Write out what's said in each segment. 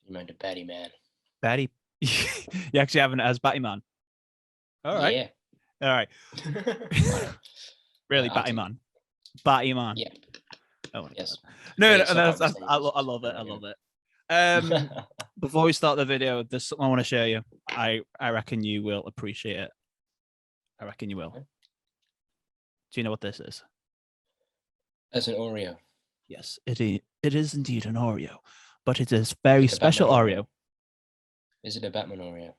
You mind a Betty man? Batty. You actually having it as Batty Man. All right. Yeah. All right. Really, Batty Man. Batty Man. Yeah. Oh my Yes. God. No, Yeah, I love it. I love it. Before we start the video, there's something I want to show you. I reckon you will appreciate it. I reckon you will. Okay. Do you know what this is? That's an Oreo. Yes, it is indeed an Oreo, but it is very special Oreo. Is it a Batman Oreo?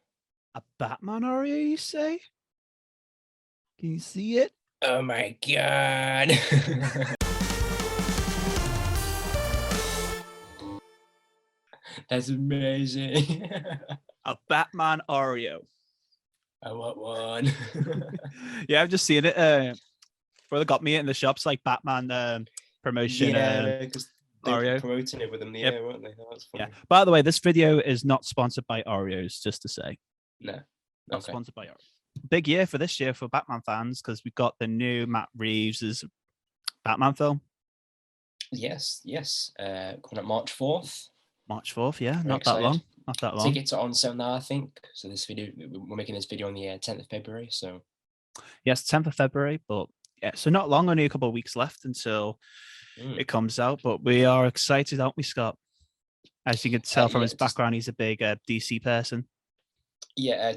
A Batman Oreo, you say? Can you see it? Oh my God. That's amazing. A Batman Oreo. I want one. Yeah, I've just seen it. Brother got me it in the shops, like Batman promotion. Yeah, because they were Oreo. promoting it with them, Yep. weren't they? That was funny. Yeah. By the way, this video is not sponsored by Oreos, just to say. No. Not sponsored by Oreos. Big year for this year for Batman fans because we've got the new Matt Reeves' Batman film. Yes. Coming up March 4th. March 4th, yeah. Very Not excited. that long. Not that long. Tickets are on sale now, I think. So this video, we're making this video on the 10th of February. So yes, 10th of February, but yeah, so not long, only a couple of weeks left until it comes out. But we are excited, aren't we, Scott? As you can tell from his background, he's a big DC person. Yeah,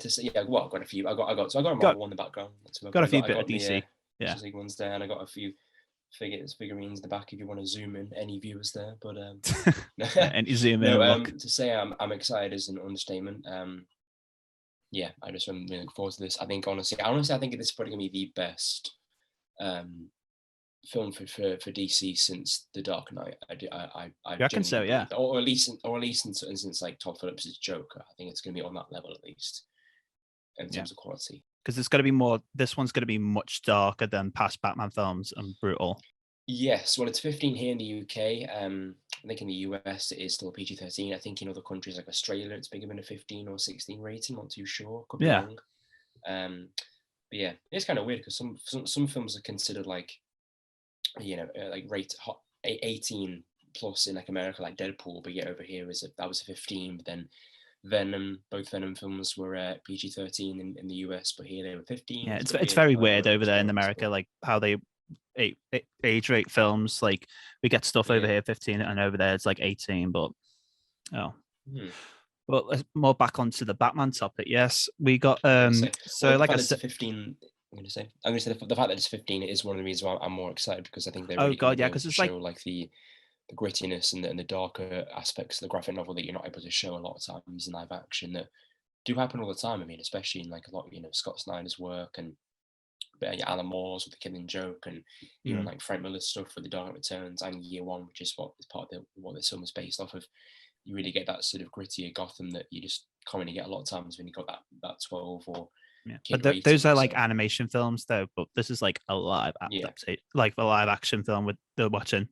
well, I've got a few. I got a Marvel in the background. Got a few bit of DC. Yeah, League ones there, and I got a few figurines in the back if you want to zoom in. Any viewers there, but any zoom in. To say I'm excited is an understatement. Yeah, I just am really looking forward to this. I think honestly, I think this is probably gonna be the best film for DC since The Dark Knight. I reckon so, yeah. Or at least since like Todd Phillips' Joker. I think it's gonna be on that level at least in terms of quality. Because it's gonna be more. This one's gonna be much darker than past Batman films and brutal. Yes, well, it's 15 here in the UK. I think in the US it is still PG-13. I think in other countries like Australia it's bigger than a 15 or 16 rating. Not too sure. Could be wrong. But yeah, it's kind of weird because some films are considered like, like rate 18 plus in like America, like Deadpool, but yet over here that was a 15. But then Venom, both Venom films were PG-13 in the US, but here they were 15. Yeah, it's very weird over there in America, like how they age rate films. Like we get stuff over here 15, and over there it's like 18. But But let's more back onto the Batman topic. Yes, we got so like I said, 15. I'm gonna say the fact that it's 15 is one of the reasons why I'm more excited, because I think they're really because it's show like the grittiness and the darker aspects of the graphic novel that you're not able to show a lot of times in live action, that do happen all the time. I mean, especially in like a lot of Scott Snyder's work and Alan Moore's with The Killing Joke, and even like Frank Miller's stuff with The Dark Knight Returns and Year One, which is what is part of what this film is based off of. You really get that sort of grittier Gotham that you just can't really get a lot of times when you got that 12 or but those are like animation films though, but this is like a live like a live action film with the watching.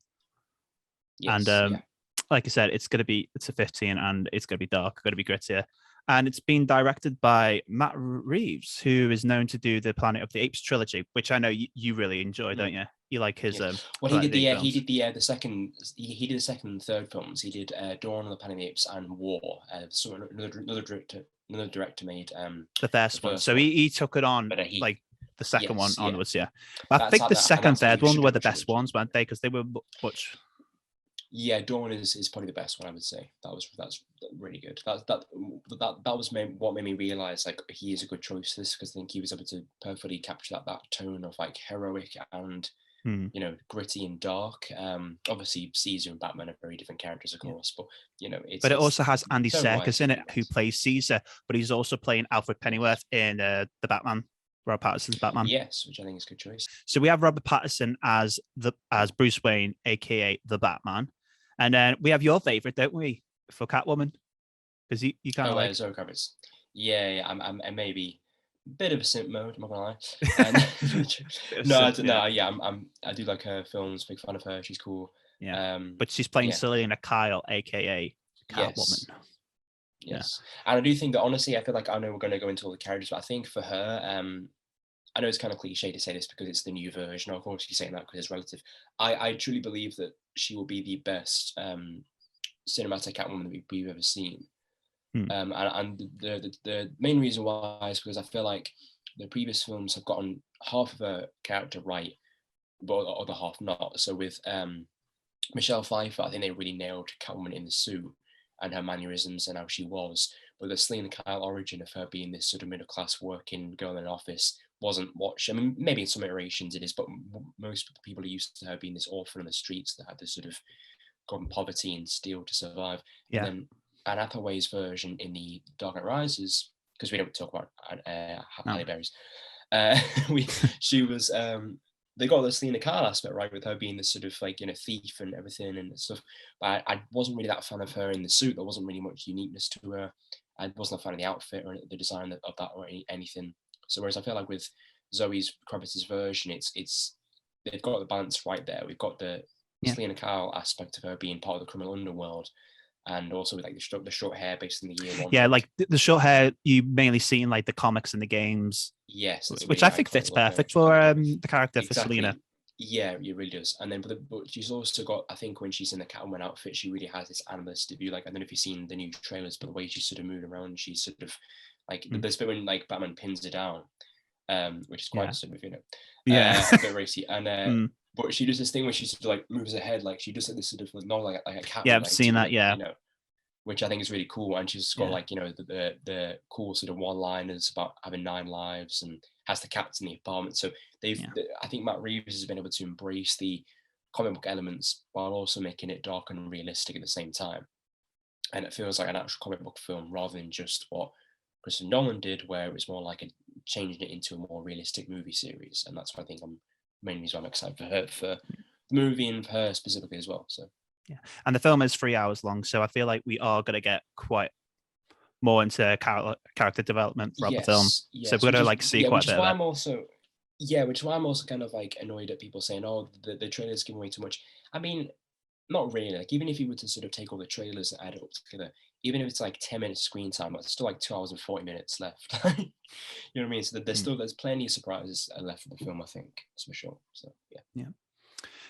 Yes, and like I said, it's a 15 and it's gonna be dark, gonna be grittier. And it's been directed by Matt Reeves, who is known to do the Planet of the Apes trilogy, which I know you really enjoy, don't you? You like his well, he did the second and third films. He did Dawn of the Planet of the Apes and War. So another director made the first one. So he took it on like the second one onwards. Yeah, but I think the second and third one were the best ones, weren't they? Because they were much. Yeah, Dawn is probably the best one, I would say. That's really good. That was what made me realize like he is a good choice for this, because I think he was able to perfectly capture that tone of like heroic and gritty and dark. Obviously Caesar and Batman are very different characters, of course, but it also has Andy Serkis in it, who plays Caesar, but he's also playing Alfred Pennyworth in the Batman. Robert Pattinson's Batman. Yes, which I think is a good choice. So we have Robert Pattinson as Bruce Wayne, aka the Batman. And then we have your favorite, don't we, for Catwoman? Because you kind of like Zoe Kravitz. Yeah, I'm maybe a bit of a simp mode. I'm not gonna lie. I do like her films. Big fan of her. She's cool. Yeah. But she's playing Selena Kyle, aka Catwoman. Yes. And I do think that, honestly, I feel like, I know we're going to go into all the characters, but I think for her, I know it's kind of cliche to say this because it's the new version. Of course, you're saying that because it's relative. I truly believe that she will be the best cinematic Catwoman that we've ever seen. And the main reason why is because I feel like the previous films have gotten half of her character right, but the other half not. So with Michelle Pfeiffer, I think they really nailed Catwoman in the suit and her mannerisms and how she was. But the Selena Kyle origin of her being this sort of middle class working girl in an office wasn't what I mean, maybe in some iterations it is, but most people are used to her being this orphan on the streets that had this sort of gone poverty and steal to survive. Yeah. And then Anne Hathaway's version in The Dark Knight Rises, because we don't talk about Halle Berry's, she was they got the Selena Kyle aspect right with her being this sort of like, you know, thief and everything and stuff. But I wasn't really that a fan of her in the suit. There wasn't really much uniqueness to her. I wasn't a fan of the outfit or the design of that or anything. So whereas I feel like with Zoe Kravitz's version, it's they've got the balance right there. We've got the Selena Kyle aspect of her being part of the criminal underworld, and also with like the short hair based in the year one. Yeah, like the short hair you mainly see in like the comics and the games. Yes, which really I think fits perfect for the character for Selena. Yeah, it really does. And then, but she's also got, I think, when she's in the Catwoman outfit, she really has this animalistic view. Like, I don't know if you've seen the new trailers, but the way she's sort of moving around, she's sort of like there's bit when like Batman pins her down, which is quite sort of, you know, a bit racy. And but she does this thing where she sort of like moves her head, like she does like this sort of not like a cat. Yeah, I've seen that. Yeah, you know, which I think is really cool. And she's got like, you know, the cool sort of one-liners about having 9 lives and has the cats in the apartment. So I think Matt Reeves has been able to embrace the comic book elements while also making it dark and realistic at the same time. And it feels like an actual comic book film rather than just what Christopher Nolan did, where it was more like changing it into a more realistic movie series. And that's why I think I'm mainly reason I'm excited for her, for the movie and for her specifically as well. So. Yeah, and the film is 3 hours long, so I feel like we are going to get quite more into character development throughout the film. Yes. So we're going to like see quite a bit of it. Which is why I'm also kind of like annoyed at people saying, "Oh, the trailers give away too much." I mean, not really. Like even if you were to sort of take all the trailers and add it up together, even if it's like 10 minutes screen time, it's still like 2 hours and 40 minutes left. You know what I mean? So there's plenty of surprises left for the film, I think, that's for sure. So yeah.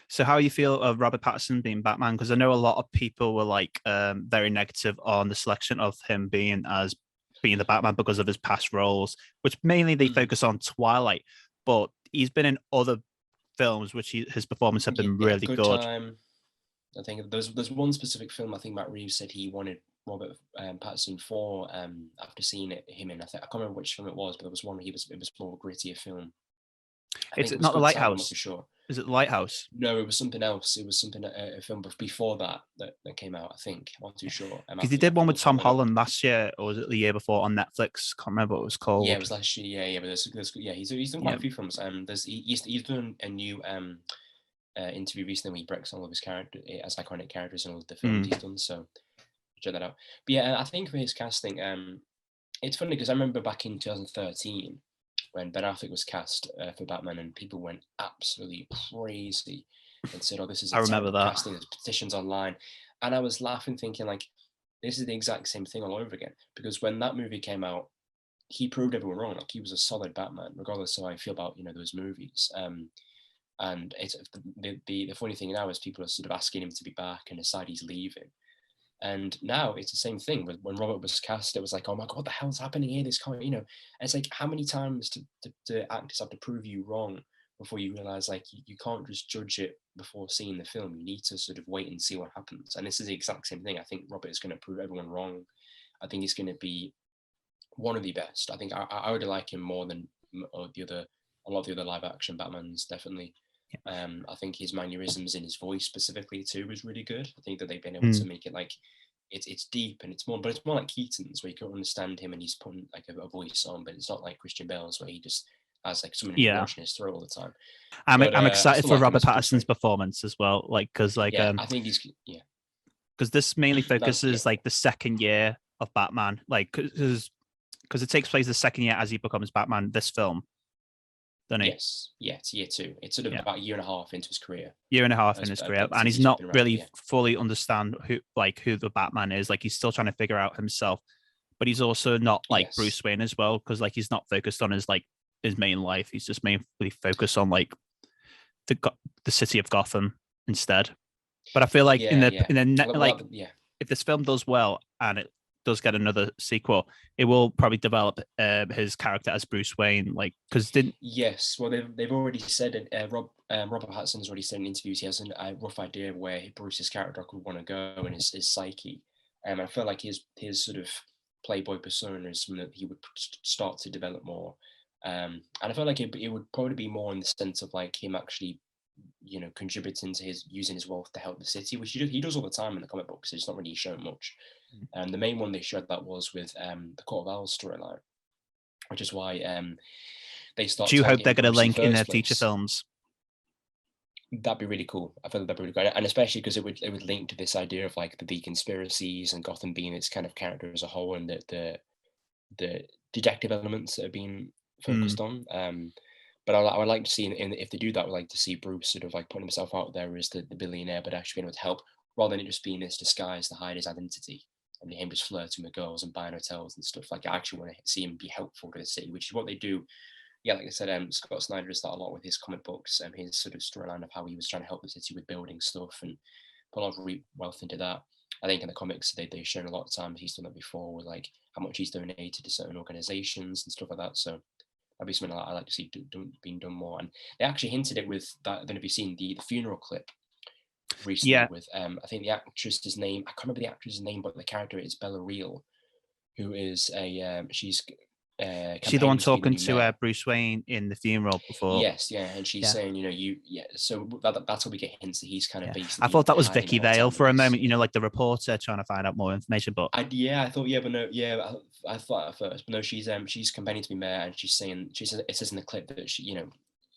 So how you feel of Robert Pattinson being Batman? Because I know a lot of people were like very negative on the selection of him being the Batman because of his past roles, which mainly they focus on Twilight, but he's been in other films which his performance have been really good. Time. I think there's one specific film I think Matt Reeves said he wanted Robert Pattinson for after seeing him in. I can't remember which film it was, but there was one where it was more grittier film. It's not The Lighthouse. I'm not for sure. Is it The Lighthouse? No, it was something else. It was something a film before that came out. I think I'm not too sure. Because he did one with Tom Holland last year, or was it the year before on Netflix? Can't remember what it was called. Yeah, it was last year. Yeah, but he's done quite a few films. He's done a new interview recently where he breaks all of his characters as iconic characters in all the films he's done. So check that out. But yeah, I think for his casting, it's funny because I remember back in 2013. When Ben Affleck was cast for Batman, and people went absolutely crazy and said, "Oh, this is." I remember that. Casting. There's petitions online, and I was laughing, thinking like, "This is the exact same thing all over again." Because when that movie came out, he proved everyone wrong. Like he was a solid Batman, regardless of how I feel about those movies. And it's the funny thing now is people are sort of asking him to be back and decide he's leaving. And now it's the same thing. When Robert was cast, it was like, oh my God, what the hell's happening here? This can't, And it's like, how many times do actors have to prove you wrong before you realize like you can't just judge it before seeing the film. You need to sort of wait and see what happens. And this is the exact same thing. I think Robert is going to prove everyone wrong. I think he's going to be one of the best. I think I would like him more than a lot of the other live action Batmans, definitely. I think his mannerisms in his voice specifically too was really good. I think that they've been able to make it like it's deep and it's more like Keaton's, where you can understand him and he's putting like a voice on, but it's not like Christian Bale's where he just has like something in his throat all the time. I'm excited for Robert Pattinson's performance as well, like because I think he's because this mainly focuses like the second year of Batman, like because it takes place the second year as he becomes Batman. This film. Yes, it's year 2. It's sort of about a year and a half into his career. And he's not really fully understand who the Batman is. Like he's still trying to figure out himself, but he's also not like Bruce Wayne as well, because like he's not focused on his main life. He's just mainly focused on like the city of Gotham instead. But I feel like if this film does well and it does get another sequel, it will probably develop his character as Bruce Wayne, like because didn't. Yes, well they've already said it. Robert Pattinson's already said in interviews he has a rough idea of where Bruce's character could want to go and his psyche. I feel like his sort of playboy persona is something that he would start to develop more. And I feel like it would probably be more in the sense of like him actually, contributing to using his wealth to help the city, which he does all the time in the comic books. It's not really shown much. The main one they showed that was with the Court of Owls storyline, which is why they start. Do you hope they're going to link in their feature films? That'd be really cool. I feel like that'd be really good, and especially because it would link to this idea of like the conspiracies and Gotham being its kind of character as a whole, and the detective elements that are being focused on. But I would like to see, if they do that, I would like to see Bruce sort of like putting himself out there as the billionaire, but actually being able to help, rather than it just being this disguise to hide his identity and him just flirting with girls and buying hotels and stuff. Like I actually want to see him be helpful to the city, which is what they do. Yeah, like I said, Scott Snyder does that a lot with his comic books and his sort of storyline of how he was trying to help the city with building stuff and put a lot of wealth into that. I think in the comics they've shown a lot of times he's done that before, with like how much he's donated to certain organizations and stuff like that. So that'd be something I like to see being done more. And they actually hinted it with that. I don't know if you've seen the funeral clip recently with I think the actress's name, I can't remember the actress's name, but the character is Bella Real, who is she's the one talking to Bruce Wayne in the funeral before. Yes, yeah, and she's saying, so that's how we get hints that he's kind of basically. I thought that was Vicky Vale for a moment, like the reporter trying to find out more information. But I thought at first, but no, she's campaigning to be mayor, and she says it says in the clip that she,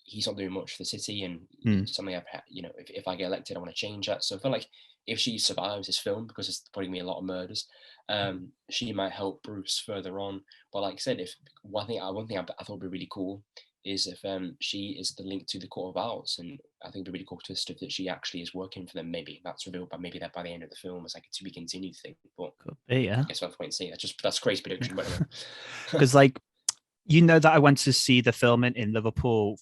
he's not doing much for the city, and something if I get elected, I want to change that. So I feel like if she survives this film, because it's probably gonna be a lot of murders, she might help Bruce further on. But like I said, one thing I thought would be really cool is if she is the link to the Court of Owls, and I think it'd be really cool twist if that she actually is working for them. Maybe that's revealed, but maybe that by the end of the film is like a to be continued thing. But could be, I guess we'll have to wait and see. That's crazy prediction, by the way. Because like that I went to see the film in Liverpool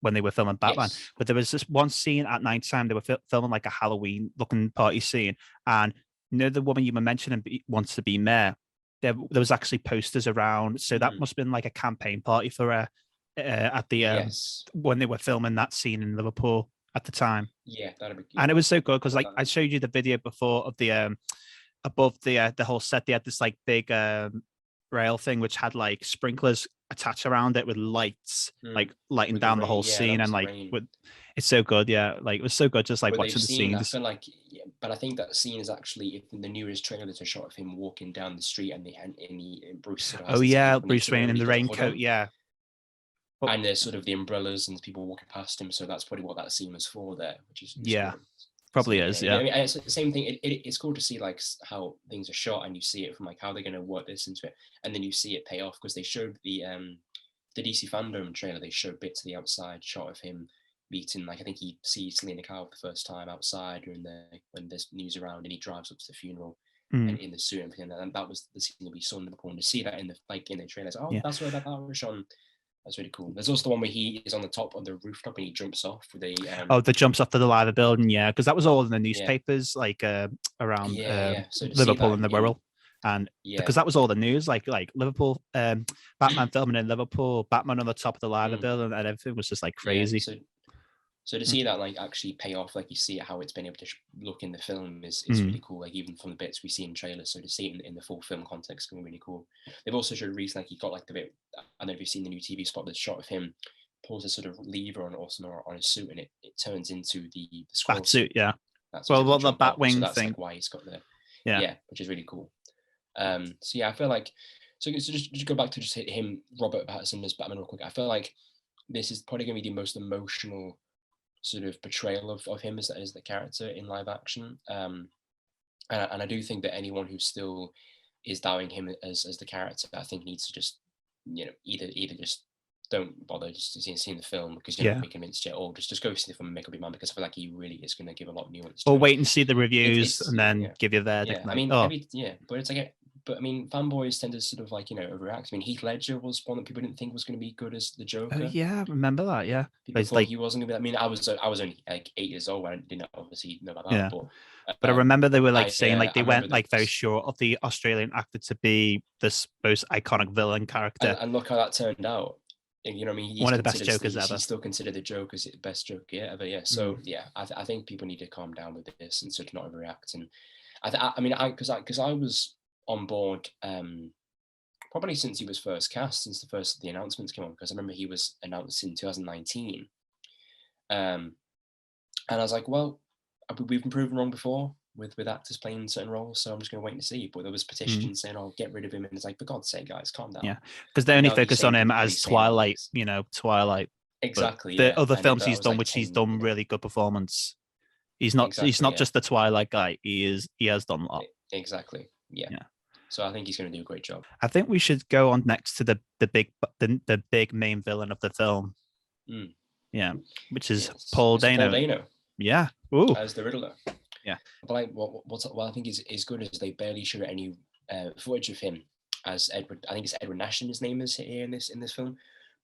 when they were filming Batman, but there was this one scene at nighttime. They were filming like a Halloween looking party scene, and the woman you were mentioning wants to be mayor. There was actually posters around, so that must have been like a campaign party for her at the when they were filming that scene in Liverpool at the time. Yeah, that'd be. And it was so good because like I showed you the video before of the above the whole set. They had this like big rail thing which had like sprinklers attached around it with lights, like lighting with down the whole scene, and like it's so good. Yeah, like it was so good just like watching the scenes. I feel like, but I think that scene is actually in the newest trailers, a shot of him walking down the street, and Bruce. Sort of Bruce Wayne in the raincoat. Yeah. And there's sort of the umbrellas and people walking past him, so that's probably what that scene was for there, which is probably is. Yeah, I mean, it's the same thing. It's cool to see like how things are shot, and you see it from like how they're going to work this into it, and then you see it pay off because they showed the DC Fandom trailer. They showed bits of the outside shot of him meeting, like I think he sees Selena Kyle for the first time outside when there's news around, and he drives up to the funeral and in the suit and everything. And that was the scene that we saw in Liverpool. And to see that in the trailers, that's where that was shown. That's really cool. There's also the one where he is on the top of the rooftop and he jumps off with the that jumps off to the Liver building, because that was all in the newspapers, like around So Liverpool and the Wirral, and because that was all the news, like Liverpool, Batman filming in Liverpool, Batman on the top of the Liver building, and everything was just like crazy. So to see that like actually pay off, like you see how it's been able to look in the film is really cool. Like even from the bits we see in trailers, so to see it in the full film context can be really cool. They've also showed recently, like he got like the bit. I don't know if you've seen the new TV spot. The shot of him pulls a sort of lever on his suit, and it turns into the squirrel suit. Yeah. Well, the Batwing so that's thing. Like why he's got the which is really cool. So yeah, I feel like just go back to just him, Robert Pattinson as Batman real quick. I feel like this is probably going to be the most emotional sort of portrayal of him as the character in live action, and I do think that anyone who still is doubting him as the character, I think needs to just either just don't bother just seeing the film because you're not convinced yet, or just go see the film and make up your mind, because I feel like he really is going to give a lot of nuance. Or wait and see the reviews and then give you their. I mean, but it's like but I mean, fanboys tend to sort of like overreact. I mean, Heath Ledger was one that people didn't think was going to be good as the Joker. Yeah, I remember that. Yeah, people thought he wasn't going to be. I mean, I was only like 8 years old when I didn't obviously know about that. But I remember they were like saying like they went that like very short of the Australian actor to be this most iconic villain character. And look how that turned out. You know what I mean? One of the best Jokers ever. He's still considered the Joker's best Joker ever. Yeah. So yeah, I think people need to calm down with this and sort of not overreact. And I mean, because I was on board probably since he was first cast, since the announcements came on, because I remember he was announced in 2019. And I was like, well, we've been proven wrong before with actors playing certain roles, so I'm just going to wait and see. But there was petitions saying, "Oh, get rid of him," and it's like, for God's sake, guys, calm down. Yeah, because they only focus on him as Twilight. You know, Twilight. Exactly. The other films he's done, which he's done really good performance. He's not. Exactly, he's not just the Twilight guy. He has done a lot. Exactly. Yeah. So I think he's going to do a great job. I think we should go on next to the big main villain of the film. Yeah, which is Paul Dano. Paul Dano. Yeah. Ooh. As the Riddler. Yeah. But like, what I think is good is they barely show any footage of him as Edward. I think it's Edward Nashton. His name is here in this film,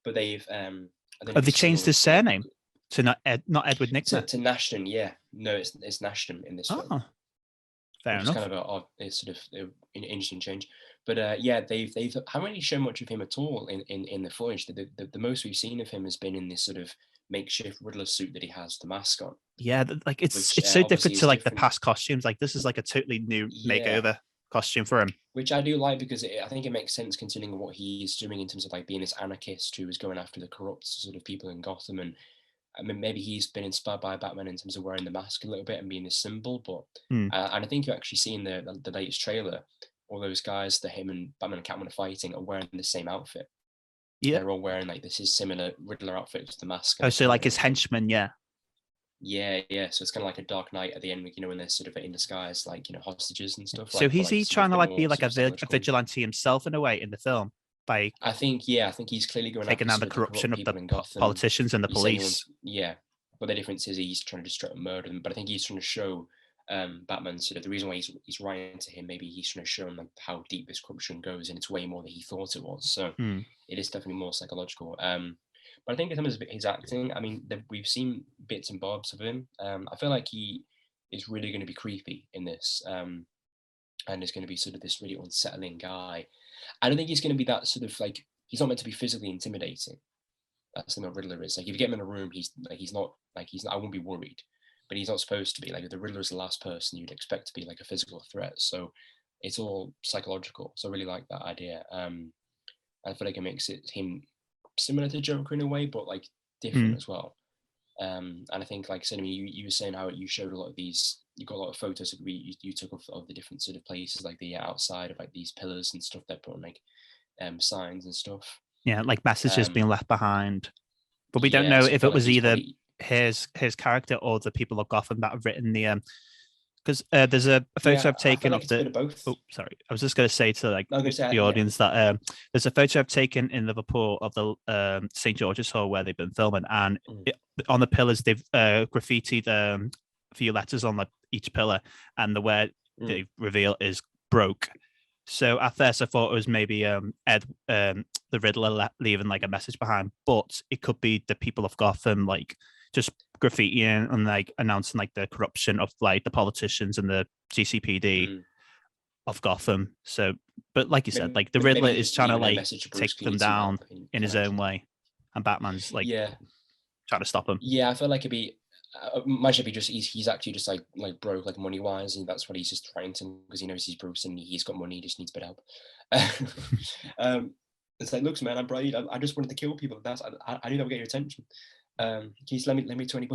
but they've. Have they changed his surname to not Edward Nickner? To Nashton, yeah. No, it's Nashton in this film. Fair enough. It's kind of a odd, it's sort of an interesting change, but yeah, they haven't really shown much of him at all in the footage. The most we've seen of him has been in this sort of makeshift Riddler suit that he has the mask on. Yeah, like it's so different to like the past costumes. Like this is like a totally new makeover costume for him, which I do like, because I think it makes sense considering what he's doing in terms of like being this anarchist who is going after the corrupt sort of people in Gotham. And I mean, maybe he's been inspired by Batman in terms of wearing the mask a little bit and being this symbol. But and I think you actually see in the latest trailer, all those guys that him and Batman and Catwoman are fighting are wearing the same outfit. Yeah, they're all wearing like this is similar Riddler outfit to the mask. Oh, so like his henchmen, yeah. Yeah. So it's kind of like a Dark Knight at the end, you know, when they're sort of in disguise, like, you know, hostages and stuff. So he's trying to like be like a vigilante himself in a way in the film by. I think he's clearly going taking down the corruption of the politicians and the police. Yeah, but the difference is he's trying to destroy and murder them. But I think he's trying to show Batman sort of the reason why he's writing to him. Maybe he's trying to show him like how deep this corruption goes, and it's way more than he thought it was. So it is definitely more psychological. But I think in terms of his acting, I mean, we've seen bits and bobs of him. I feel like he is really going to be creepy in this, and is going to be sort of this really unsettling guy. I don't think he's going to be that sort of like, he's not meant to be physically intimidating. That's the what Riddler is. Like if you get him in a room, he's not. I won't be worried, but he's not supposed to be. Like the Riddler is the last person you'd expect to be like a physical threat. So it's all psychological. So I really like that idea. I feel like it makes him similar to Joker in a way, but like different as well. And I think, like I said, I mean, you were saying how you showed a lot of these, you got a lot of photos that you took of the different sort of places, like the outside of like these pillars and stuff that put on like signs and stuff. Yeah, like messages being left behind. But we don't know if it was either his character or the people of Gotham that have written the because there's a photo I've taken of the. Oh, sorry. I was just going to say to like the audience that there's a photo I've taken in Liverpool of the St George's Hall where they've been filming, and on the pillars they've graffitied a few letters on each pillar, and the word they reveal is broke. So at first I thought it was maybe Ed, the Riddler, leaving like a message behind, but it could be the people of Gotham like just graffitiing and like announcing like the corruption of like the politicians and the GCPD of Gotham. So, but like you said, like the Riddler is trying to like take them down in his own way, and Batman's like trying to stop him. Yeah, I feel like it'd be. Might be just he's actually just like broke like money wise, and that's what he's just trying to, because he knows he's Bruce and he's got money, he just needs a bit of help. It's like, looks, man, I'm bright. I just wanted to kill people. I knew that would get your attention. Can you just lend me $20?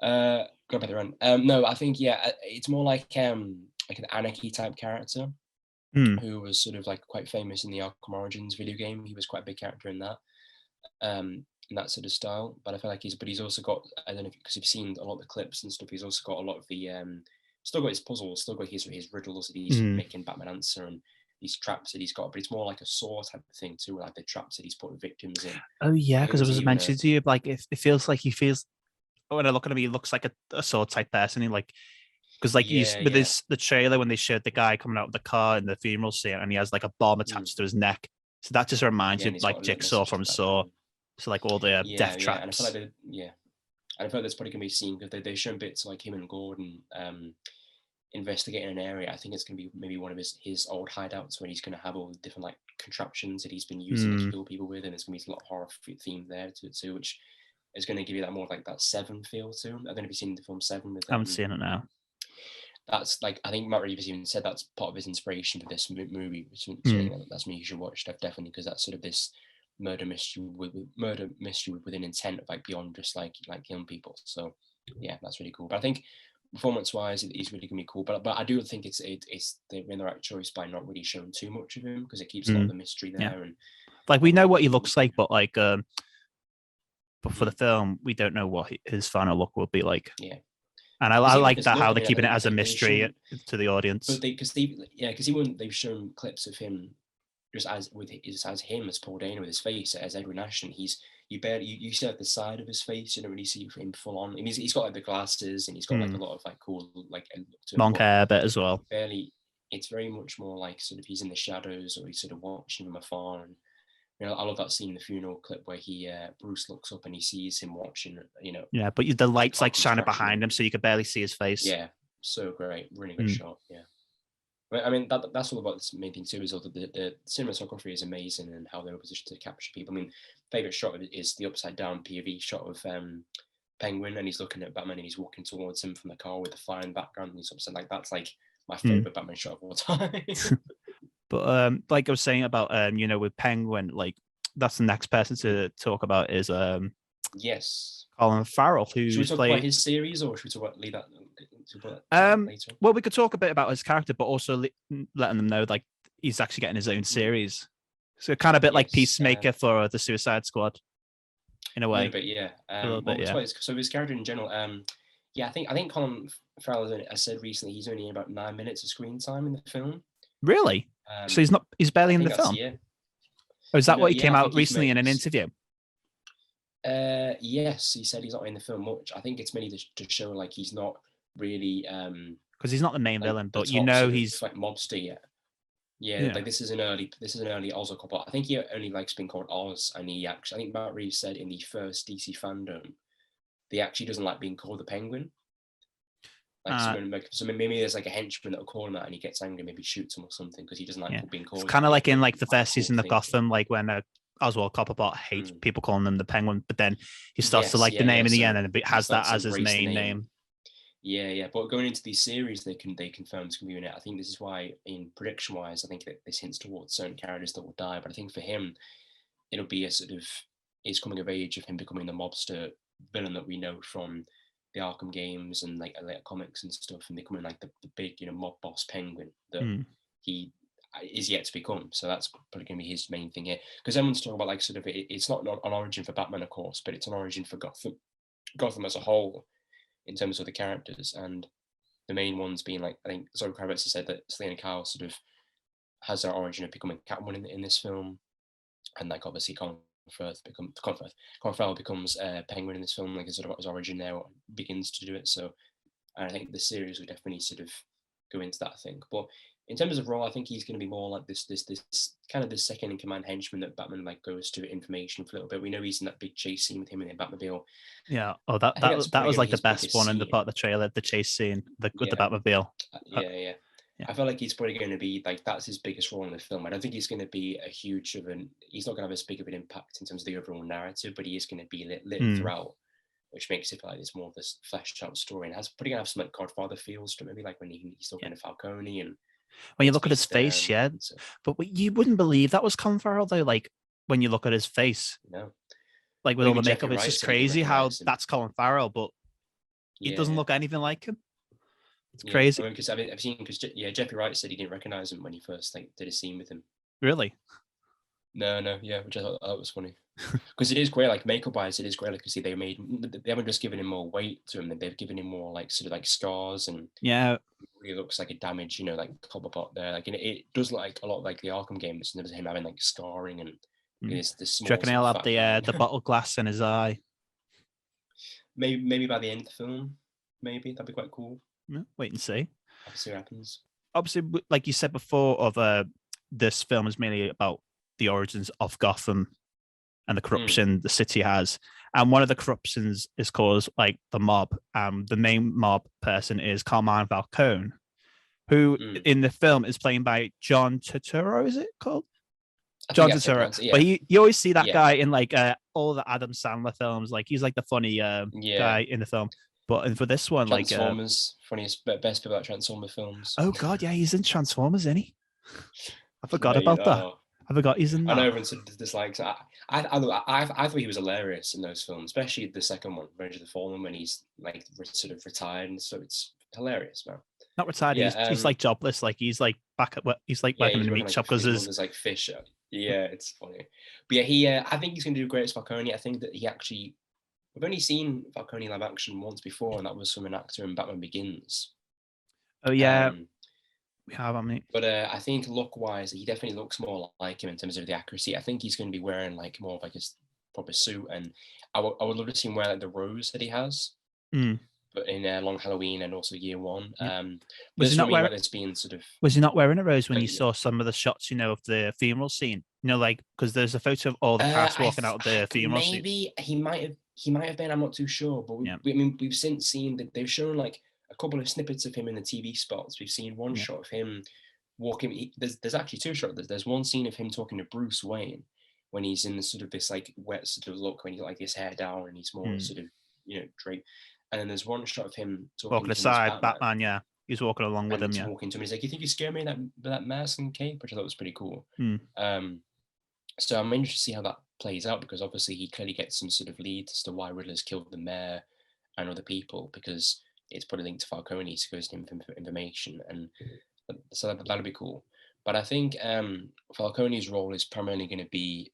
Go by the run. No, I think it's more like an anarchy type character who was sort of like quite famous in the Arkham Origins video game. He was quite a big character in that. In that sort of style, but I feel like he's also got, I don't know if because you've seen a lot of the clips and stuff, he's also got a lot of the still got his puzzles, still got his riddles that he's making Batman answer, and these traps that he's got, but it's more like a Saw type of thing too, like the traps that he's putting victims in. Oh yeah, because it was mentioned to you, like it feels like when I look at him, he looks like a Saw type person. He like, because like the trailer when they showed the guy coming out of the car in the funeral scene, and he has like a bomb attached to his neck, so that just reminds you like Jigsaw from Saw. So like all the death traps. And I feel like and I feel like that's probably gonna be seen because they've shown bits like him and Gordon investigating an area. I think it's going to be maybe one of his old hideouts where he's going to have all the different like contraptions that he's been using to kill people with, and there's going to be a lot of horror theme there to it too, which is going to give you that more like that Seven feel too. I don't know if you've seen the film Seven with. I haven't seen it now. That's like, I think Matt Reeves even said that's part of his inspiration for this movie. So that's me. You should watch stuff definitely, because that's sort of this murder mystery with an intent of like beyond just like killing people. So yeah, that's really cool. But I think performance wise, he's really gonna be cool. But I do think it's they've made the right choice by not really showing too much of him, because it keeps a lot of the mystery there. And like we know what he looks like, but like but for the film, we don't know what his final look will be like. Yeah. And I like that how they're keeping it as a mystery to the audience. But because they've shown clips of him just as him as Paul Dano with his face as Edward Ashton. You see like the side of his face. You don't really see him full on. I mean, he's got like the glasses, and he's got like a lot of like cool like long hair bit as well. It's very much more like sort of he's in the shadows, or he's sort of watching from afar. And I love that scene in the funeral clip where Bruce looks up and he sees him watching. Yeah, but the lights like shining behind him, so you could barely see his face. Yeah, so great, really good shot. Yeah, I mean that's all about the main thing too. Is that the cinematography is amazing, and how they were positioned to capture people. I mean, favorite shot is the upside down POV shot of Penguin, and he's looking at Batman, and he's walking towards him from the car with the fire in the background, and he's upside like that's like my favorite Batman shot of all time. But like I was saying about with Penguin, like that's the next person to talk about is yes, Colin Farrell, who should we talk about his series, or should we talk about leave that later? Well, we could talk a bit about his character, but also letting them know like he's actually getting his own series, so kind of a bit like Peacemaker for the Suicide Squad in a way. A little bit, yeah. So his character in general, I think Colin Farrell, I said recently, he's only in about 9 minutes of screen time in the film. Really? So he's barely in the film. Yeah. Or is that what he came out recently in an interview? Yes, he said he's not in the film much. I think it's mainly to show like he's not really because he's not the main villain, but he's like mobster yet. Yeah, like this is an early Oz couple. I think he only likes being called Oz, and I think Matt Reeves said in the first DC fandom, he actually doesn't like being called the Penguin. So maybe there's like a henchman that'll call him out, and he gets angry, maybe shoots him or something, because he doesn't like being called. It's kind of like in like the first season of Gotham, like when Oswald Cobblepot hates people calling them the Penguin, but then he starts to like the name in the end, and it has that as his main name. Yeah. But going into these series, they confirm it's going to be in it. I think this is why, in prediction wise, I think that this hints towards certain characters that will die. But I think for him, it'll be a sort of his coming of age of him becoming the mobster villain that we know from the Arkham games and like later comics and stuff, and becoming like the big mob boss Penguin that he is yet to become. So that's probably going to be his main thing here, because everyone's talking about like sort of it's not an origin for Batman, of course, but it's an origin for Gotham as a whole in terms of the characters, and the main ones being like, I think Zoe Kravitz has said that Selena Kyle sort of has their origin of becoming Catwoman in this film, and like obviously Colin Farrell becomes Penguin in this film, like sort of his origin there, or begins to do it. So I think the series will definitely sort of go into that, I think. But in terms of role, I think he's going to be more like this kind of the second in command henchman that Batman like goes to information for a little bit. We know he's in that big chase scene with him in the Batmobile. Yeah. Oh, that was like the best one in the part of the trailer, the chase scene with the Batmobile. Yeah. I feel like he's probably going to be like, that's his biggest role in the film. I don't think he's going to be he's not going to have as big of an impact in terms of the overall narrative, but he is going to be lit throughout, which makes it feel like it's more of this fleshed out story, and has probably going to have some like Godfather feels to maybe like when he's talking to Falcone. And when you look at his face, but you wouldn't believe that was Colin Farrell though. Like when you look at his face, like with all the makeup, it's just crazy how that's Colin Farrell, but he doesn't look anything like him. It's crazy. Because I've seen, Jeffrey Wright said he didn't recognize him when he first did a scene with him. Really? No, which I thought that was funny. Because it is great, like makeup wise, it is great. Like you see, they haven't just given him more weight to him; they've given him more like sort of like scars, and it really looks like a damage, like Cobblepot there. Like it does look like a lot like the Arkham games. There's him having like scarring and this small. Do you reckon he'll have the bottle glass in his eye? Maybe by the end of the film, maybe that'd be quite cool. Wait and see. I'll see what happens. Obviously, like you said before, this film is mainly about the origins of Gotham and the corruption the city has. And one of the corruptions is caused like the mob. The main mob person is Carmine Falcone, who in the film is played by John Turturro. Is it called? John Turturro. Yeah. But you always see that guy in like all the Adam Sandler films. Like he's like the funny guy in the film. But for this one, Transformers, funniest, best about Transformer films. Oh God, yeah, he's in Transformers, isn't he? I forgot about that. I forgot he's in that. I know everyone sort of dislikes. I thought he was hilarious in those films, especially the second one, Revenge of the Fallen, when he's like sort of retired, and so it's hilarious, man. Not retired. Yeah, he's like jobless. Like he's like back at he's like working in a meat shop because there's like fish. Yeah, it's funny. But yeah, I think he's going to do great as Falcone. I think that we've only seen Falcone live action once before, and that was from an actor in Batman Begins. Oh yeah, we have. But I think look-wise, he definitely looks more like him in terms of the accuracy. I think he's going to be wearing like more of like a proper suit, and I would love to see him wear like the rose that he has. But in Long Halloween and also Year One. Was he not wearing? Was he not wearing a rose when you saw some of the shots, of the funeral scene? Like because there's a photo of all the cast walking out of the funeral scene. Maybe he might have been. I'm not too sure, but we've since seen that they've shown like a couple of snippets of him in the TV spots. We've seen one shot of him walking. There's actually two shots. There's one scene of him talking to Bruce Wayne when he's in sort of this like wet sort of look when he's like his hair down and he's more sort of draped. And then there's one shot of him walking aside Batman. Yeah, he's walking along with him. Yeah, walking to him. He's like, "You think you scare me that mask and cape?" Which I thought was pretty cool. So I'm interested to see how that plays out because obviously he clearly gets some sort of lead as to why Riddler's killed the mayor and other people because it's probably linked to Falcone, so goes to him for information, and so that'll be cool. But I think Falcone's role is primarily going to be.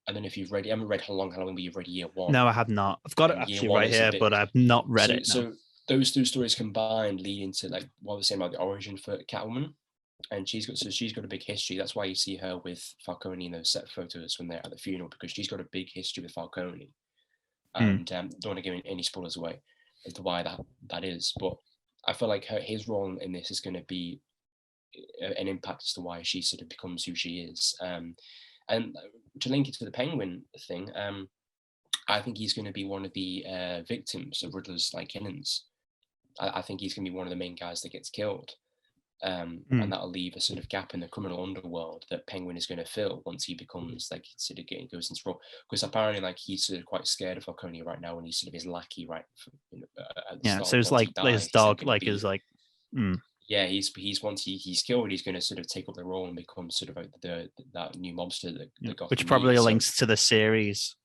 I don't know if you haven't read Long Halloween, but you've read Year One. No, I have not. I've got it actually right here, but I've not read it. So those two stories combined lead into like what I was saying about the origin for Catwoman, and she's got a big history. That's why you see her with Falcone in those set photos when they're at the funeral because she's got a big history with Falcone. And don't want to give any spoilers away as to why that is, but I feel like his role in this is going to be an impact as to why she sort of becomes who she is. And to link it to the Penguin thing, I think he's going to be one of the victims of Riddler's like killings. I think he's going to be one of the main guys that gets killed, and that'll leave a sort of gap in the criminal underworld that Penguin is going to fill once he becomes like sort of goes into role. Because apparently, like he's sort of quite scared of Falcone right now, and he's sort of his lackey, right? So it's like his dog, like is like. Yeah, he's once he's killed, he's going to sort of take up the role and become sort of like that new mobster that got. Which probably links to the series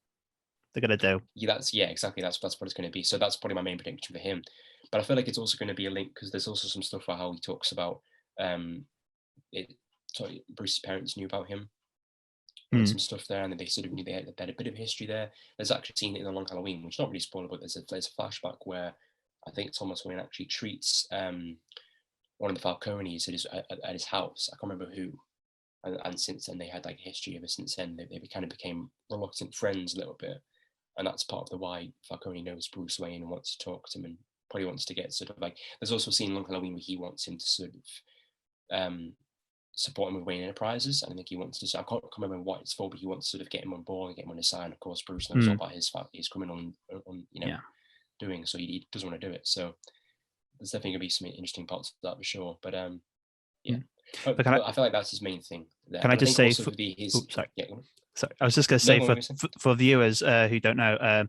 they're going to do. Yeah, exactly. That's what it's going to be. So that's probably my main prediction for him. But I feel like it's also going to be a link because there's also some stuff about how he talks about Bruce's parents knew about him. And some stuff there, and they sort of knew they had a bit of history there. There's actually seen it in the Long Halloween, which is not really spoilable, but there's a flashback where I think Thomas Wayne actually treats one of the Falcones at his house. I can't remember who. And since then, they had like a history ever since then. They kind of became reluctant friends a little bit. And that's part of the why Falcone knows Bruce Wayne and wants to talk to him and probably wants to get sort of like, there's also a scene in Long Halloween where he wants him to sort of support him with Wayne Enterprises. And I think he wants to, I can't remember what it's for, but he wants to sort of get him on board and get him on his side. Of course, Bruce knows all about his criminal doing, so he doesn't want to do it. So there's definitely gonna be some interesting parts of that for sure. But I feel like that's his main thing. There. Can I just say? Sorry. I was just going to say for viewers who don't know,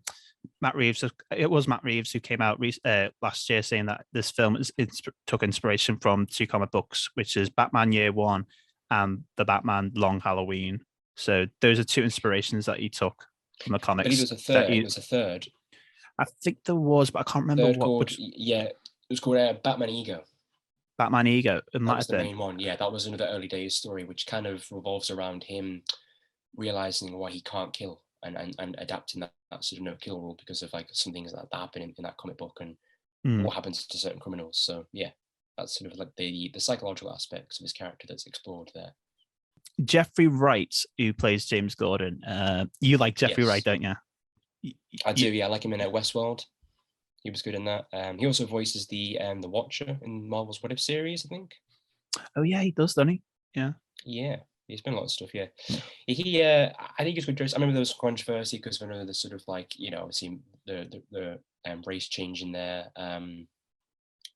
Matt Reeves. It was Matt Reeves who came out last year saying that this film took inspiration from two comic books, which is Batman Year One and the Batman Long Halloween. So those are two inspirations that he took from the comics. I believe it was a third. I think there was, but I can't remember what. It was called Batman Ego. Batman Ego. That was the main one. Yeah, that was another early days story, which kind of revolves around him realizing why he can't kill and adapting that sort of no kill rule because of like some things that happen in that comic book and what happens to certain criminals. So yeah, that's sort of like the psychological aspects of his character that's explored there. Jeffrey Wright, who plays James Gordon. You like Jeffrey Wright, don't you? I do. Yeah, I like him in Westworld. He was good in that. He also voices the Watcher in Marvel's What If series, I think. Oh yeah, he does, doesn't he? Yeah. Yeah, he's been a lot of stuff. Yeah, he. I think he's good dressed. I remember there was some controversy because of the sort of like obviously the race change in there.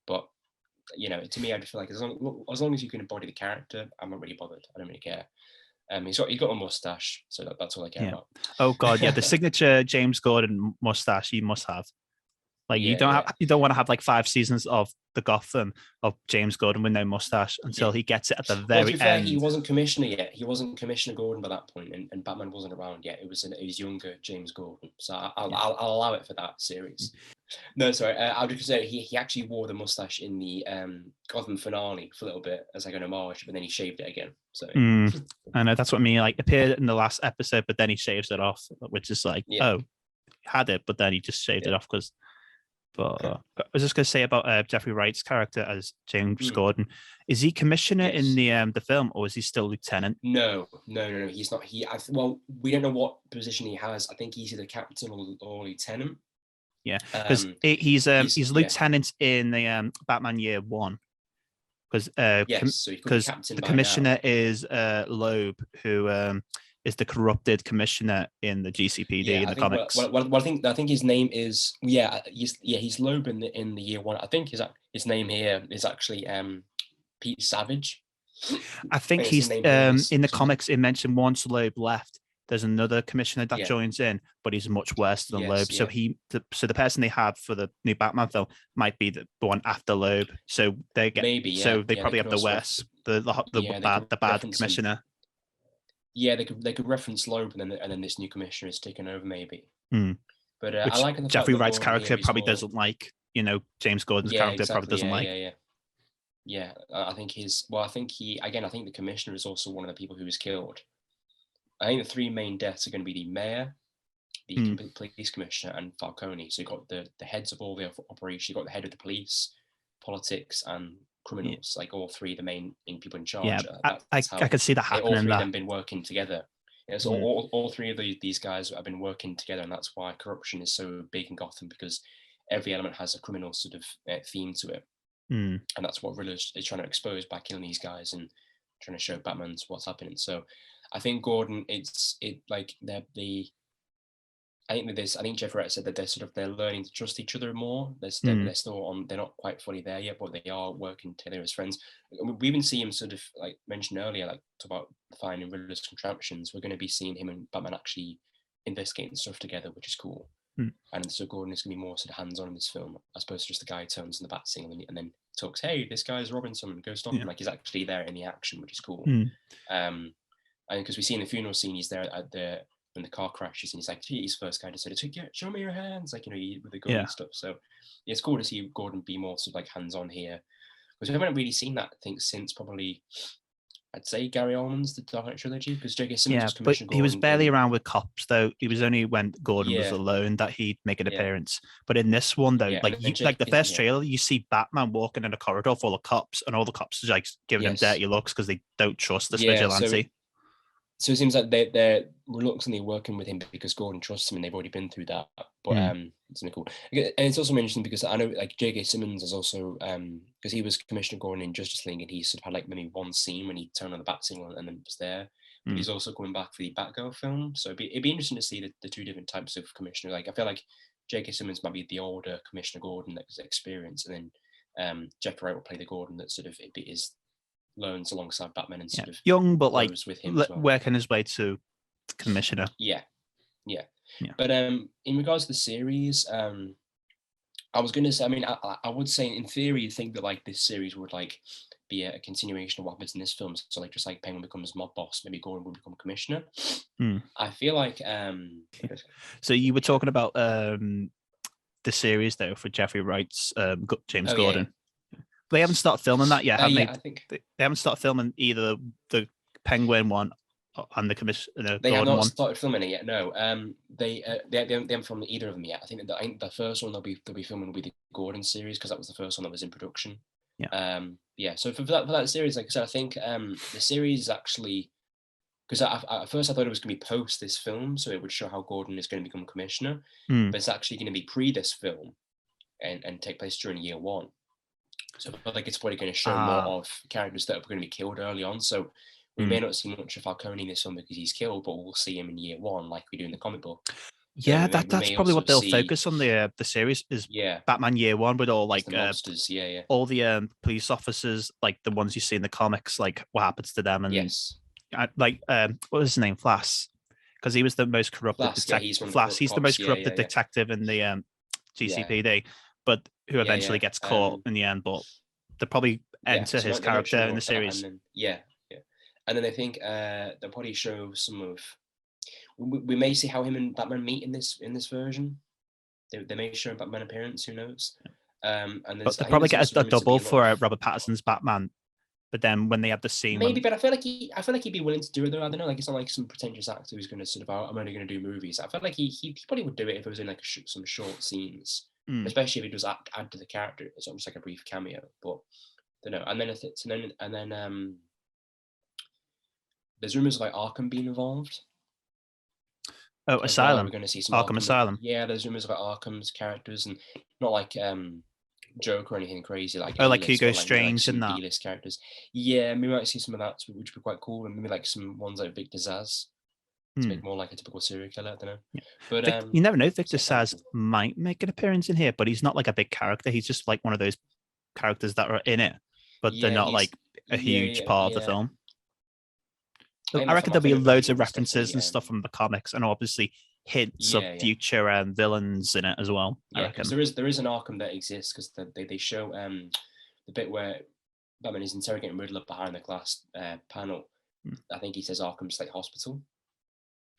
But to me, I just feel like as long as you can embody the character, I'm not really bothered. I don't really care. He's got a mustache, so that's all I care about. Oh God, yeah, the signature James Gordon mustache you must have. Like you don't want to have like 5 seasons of the Gotham of James Gordon with no mustache until he gets it at the very to be fair, end. He wasn't commissioner yet. He wasn't Commissioner Gordon by that point, and Batman wasn't around yet. It was younger James Gordon, so I'll allow it for that series. No, sorry. I was just say he actually wore the mustache in the Gotham finale for a little bit as like an homage, but then he shaved it again. So I know that's what I mean. Like appeared in the last episode, but then he shaves it off, which is like had it, but then he just shaved it off because. But I was just going to say about Jeffrey Wright's character as James Gordon. Is he commissioner in the film, or is he still lieutenant? No. He's not. Well, we don't know what position he has. I think he's either captain or lieutenant. Yeah, because he's lieutenant in the Batman Year One. Because the commissioner is Loeb, who is the corrupted commissioner in the GCPD in the comics. Well, I think his name is he's Loeb in the Year One. I think his name here is actually Pete Savage. I think he's in the comics. It mentioned once Loeb left, there's another commissioner that joins in, but he's much worse than Loeb. So so the person they have for the new Batman film might be the one after Loeb. So they get they probably have the worst, the bad commissioner. Yeah, they could reference Loeb and then this new commissioner is taken over maybe. But I like Jeffrey Wright's character probably doesn't like. James Gordon's character probably doesn't like. Yeah, I think the commissioner is also one of the people who was killed. I think the 3 main deaths are going to be the mayor, the police commissioner, and Falcone. So you've got the heads of all the operations. You've got the head of the police, politics, and criminals. Like all 3 of the main people in charge. Yeah, I could see that happening. All 3 of them been working together. So all 3 of these guys have been working together, and that's why corruption is so big in Gotham, because every element has a criminal sort of theme to it. And that's what Riddler is trying to expose by killing these guys and trying to show Batman's what's happening. So I think Gordon, I think Jeffrey Wright said that they're learning to trust each other more. They're not quite fully there yet, but they are working together as friends. We even see him sort of like mentioned earlier, like about finding Riddler's contraptions. We're going to be seeing him and Batman actually investigating stuff together, which is cool. And so Gordon is going to be more sort of hands-on in this film, as opposed to just the guy who turns in the bat signal and then talks, hey, this guy's robbing someone, go stop him. Like he's actually there in the action, which is cool. And because we see in the funeral scene, he's there when the car crashes, and he's like, he's the first guy to say, show me your hands, like, with the gun and stuff. So it's cool to see Gordon be more sort of like hands-on here, because we haven't really seen that, I think, since probably, I'd say, Gary Oldman's The Dark Knight trilogy, because J.K. Simmons was Commissioner Gordon. He was barely around with cops, though. It was only when Gordon was alone that he'd make an appearance. But in this one, though, the first trailer, you see Batman walking in a corridor full of cops, and all the cops are like giving him dirty looks because they don't trust this vigilante. So it seems like they're reluctantly working with him because Gordon trusts him, and they've already been through that. But it's really cool. And it's also interesting because I know like J.K. Simmons is also because he was Commissioner Gordon in Justice League, and he sort of had like maybe one scene when he turned on the bat signal and then was there. But he's also coming back for the Batgirl film, so it'd be interesting to see the 2 different types of commissioner. Like I feel like J.K. Simmons might be the older Commissioner Gordon that's experienced, and then Jeffrey Wright will play the Gordon that sort of learns alongside Batman and sort of young, but like with him as well. Working his way to commissioner. Yeah. But in regards to the series, I was going to say, I mean, I would say in theory, you think that like this series would like be a continuation of what happens in this film. So like just like Penguin becomes mob boss, maybe Gordon will become commissioner. I feel like. So you were talking about the series though for Jeffrey Wright's James Gordon. Yeah. They haven't started filming that yet, have they? I think they haven't started filming either the Penguin one and the Commissioner. They have not started filming it yet. No, they haven't filmed either of them yet. I think the first one they'll be filming will be the Gordon series, because that was the first one that was in production. So for that series, like I said, I think the series is actually, because at first I thought it was going to be post this film, so it would show how Gordon is going to become commissioner, but it's actually going to be pre this film and take place during Year One. So I feel like it's probably going to show more of characters that are going to be killed early on. So we may not see much of Falcone in this film because he's killed, but we'll see him in Year One like we do in the comic book. Yeah, that's probably what they'll focus on the series is Batman Year One with all like the monsters, all the police officers, like the ones you see in the comics, like what happens to them, and like what was his name, Flash, because he was the most corrupted detective. Flash, he's the most corrupted detective in the GCPD, but who eventually gets caught in the end. But they probably enter his character in the series. And then, and then I think they'll probably show some of. We may see how him and Batman meet in this version. They may show a Batman appearance. Who knows? And but they'll probably get a double for Robert Pattinson's Batman. But then when they have the scene, maybe. But I feel like he'd be willing to do it though. I don't know. Like it's not like some pretentious actor who's going to sort of, I'm only going to do movies. I feel like he probably would do it if it was in like some short scenes, especially if he does add to the character. It's almost like a brief cameo. But I don't know. And then there's rumors of like Arkham being involved. Oh, Asylum. We're going to see some Arkham Asylum. Yeah, there's rumors about Arkham's characters, and not like Joker or anything crazy like. Oh, like Hugo Strange and that. B-list characters. Yeah, we might see some of that, which would be quite cool, and maybe like some ones like Victor Zsasz to make more like a typical serial killer. I don't know. Yeah. But you never know. Victor Zsasz might make an appearance in here, but he's not like a big character. He's just like one of those characters that are in it, but they're not like a huge part of the film. I reckon there'll be loads of references and stuff from the comics, and obviously hints of future villains in it as well. Yeah, because there is an Arkham that exists, because they show the bit where Batman is interrogating Riddler behind the glass panel. I think he says Arkham State Hospital,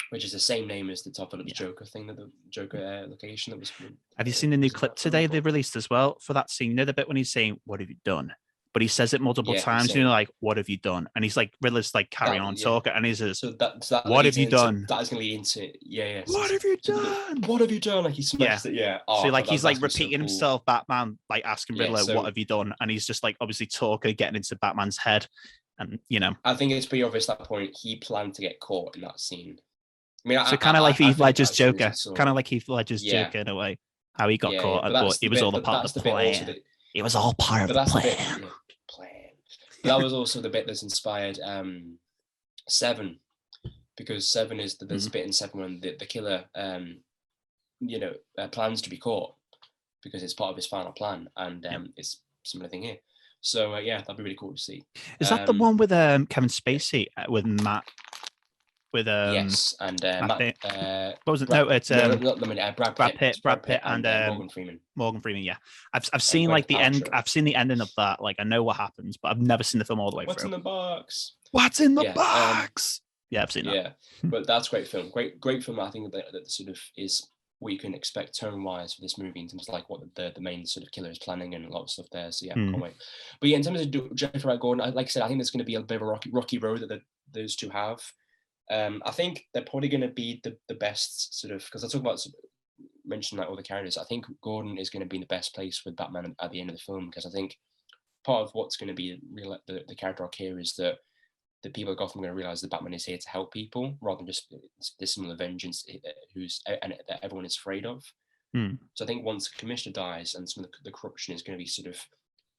which is the same name as the Todd Phillips Joker thing, that the Joker location that was. Have you seen the new clip today they released as well for that scene? You know the bit when he's saying, "What have you done?" But he says it multiple times, you know, like, "What have you done?" And he's like, Riddler's like carrying on talking, and he says, "What have you done?" That is going to lead into What have you done? What have you done? Like he smashed it. Yeah. Oh, so like he's like repeating himself, Batman, like asking Riddler, "What have you done?" And he's just like obviously talking, getting into Batman's head, and you know. I think it's pretty obvious at that point he planned to get caught in that scene. I mean, so kind of like Heath Ledger's Joker, kind of like Heath Ledger's Joker in a way, how he got caught, but it was all a part of the plan. It was all part of the plan. But that was also the bit that's inspired Seven, because Seven is there's a bit in Seven when the killer plans to be caught because it's part of his final plan, and it's similar thing here. So that'd be really cool to see. Is that the one with Kevin Spacey with Matt? With yes, and Matt, what was it? No, it's Brad Pitt and Morgan Freeman. Morgan Freeman, yeah. I've seen like the end. I've seen the ending of that. Like I know what happens, but I've never seen the film all the way through. What's in the box? What's in the box? Yeah, I've seen that. Yeah, but that's a great film. Great film. I think that sort of is what you can expect tone-wise for this movie in terms of like what the main sort of killer is planning and a lot of stuff there. So yeah, can't wait. But yeah, in terms of Jeffrey Wright Gordon, like I said, I think there's going to be a bit of a rocky road that those two have. I think they're probably going to be the best sort of, because I talk about mentioning like all the characters. I think Gordon is going to be in the best place with Batman at the end of the film, because I think part of what's going to be real the character arc here is that the people of Gotham are going to realize that Batman is here to help people rather than just this similar vengeance that everyone is afraid of. So I think once the commissioner dies and some of the corruption is going to be sort of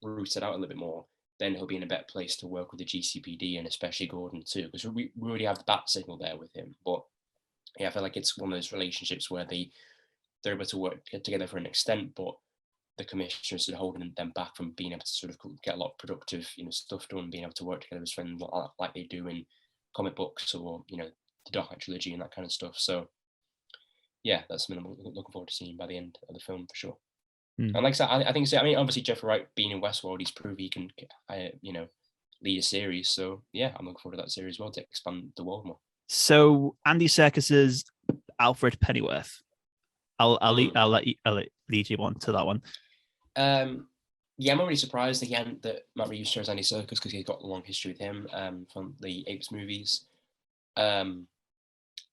rooted out a little bit more, then he'll be in a better place to work with the GCPD, and especially Gordon too, because we already have the bat signal there with him. But yeah, I feel like it's one of those relationships where they're able to work together for an extent, but the commissioner is sort of holding them back from being able to sort of get a lot of productive, stuff done, being able to work together as friends like they do in comic books or the Dark Knight trilogy and that kind of stuff. So yeah, that's something I'm looking forward to seeing by the end of the film for sure. And like I said, I think so. I mean, obviously Jeffrey Wright being in Westworld, he's proved he can, lead a series. So yeah, I'm looking forward to that series as well to expand the world more. So Andy Serkis's Alfred Pennyworth. I'll lead you on to that one. Yeah, I'm already surprised again that Matt Reeves chose Andy Serkis, because he's got a long history with him from the Apes movies.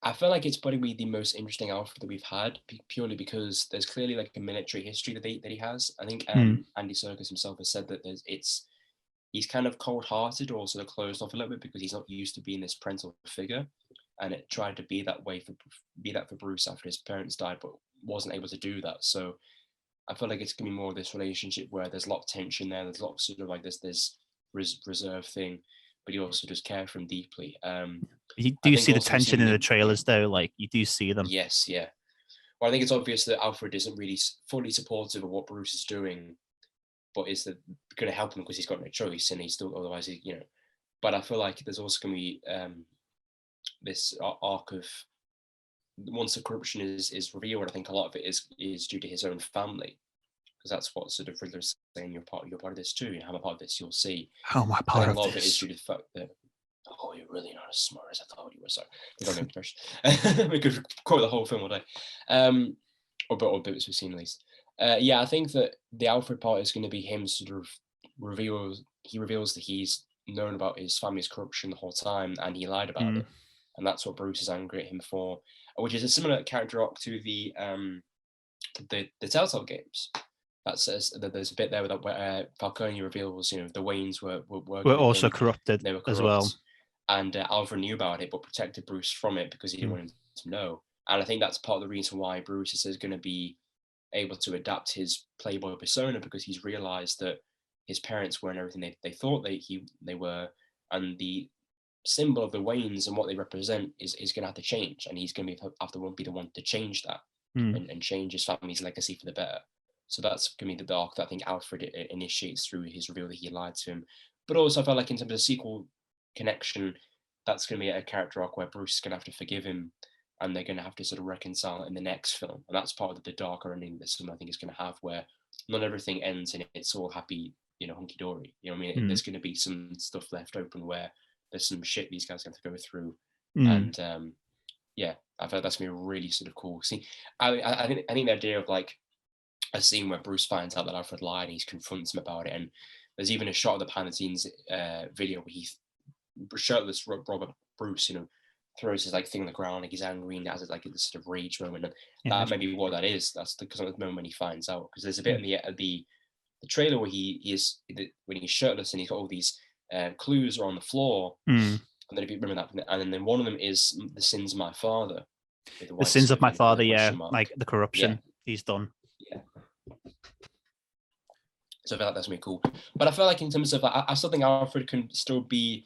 I feel like it's probably the most interesting Alfred that we've had, purely because there's clearly like a military history that he has. I think Andy Serkis himself has said that he's kind of cold-hearted or sort of closed off a little bit because he's not used to being this parental figure, and it tried to be that for Bruce after his parents died, but wasn't able to do that. So I feel like it's gonna be more of this relationship where there's a lot of tension there. There's a lot of sort of like this reserve thing, but you also just care for him deeply. You do see the tension in the trailers, though. Like you do see them. Yes, yeah. But I think it's obvious that Alfred isn't really fully supportive of what Bruce is doing, but is going to help him because he's got no choice, and he's still otherwise, But I feel like there's also going to be this arc of once the corruption is revealed. I think a lot of it is due to his own family, because that's what sort of Riddler's saying. You're part of this too. I'm a part of this. You'll see. How am I part of this? A lot of it is due to the fact that. Oh, you're really not as smart as I thought you were. Sorry, we don't know. We could quote the whole film all day, or bits we've seen at least. Yeah, I think that the Alfred part is going to be him sort of reveals that he's known about his family's corruption the whole time, and he lied about it, and that's what Bruce is angry at him for, which is a similar character arc to the Telltale games. That says that there's a bit there where Falcone reveals, the Waynes were also corrupted. They were corrupt as well. And Alfred knew about it, but protected Bruce from it because he didn't want him to know. And I think that's part of the reason why Bruce is going to be able to adapt his playboy persona, because he's realized that his parents weren't everything they thought they were, and the symbol of the Waynes and what they represent is going to have to change, and he's going to be the one to change that and change his family's legacy for the better. So that's going to be the arc that I think Alfred initiates through his reveal that he lied to him. But also I felt like in terms of sequel connection, that's going to be a character arc where Bruce is going to have to forgive him, and they're going to have to sort of reconcile in the next film. And that's part of the darker ending this film I think is going to have, where not everything ends and it's all happy, hunky-dory. There's going to be some stuff left open where there's some shit these guys have to go through. And yeah, I feel like that's going to be really sort of cool. See, I think the idea of like a scene where Bruce finds out that Alfred lied and he confronts him about it, and there's even a shot of the behind the scenes video where he shirtless Robert Bruce, throws his like thing on the ground, like he's angry and has it like this sort of rage moment. And that may be what that is. That's because of the moment when he finds out. Because there's a bit in the trailer where when he's shirtless and he's got all these clues are on the floor. And then if you remember that, and then one of them is the sins of my father. The sins of my father, like the corruption he's done. Yeah. So I feel like that's really cool. But I feel like in terms of, I still think Alfred can still be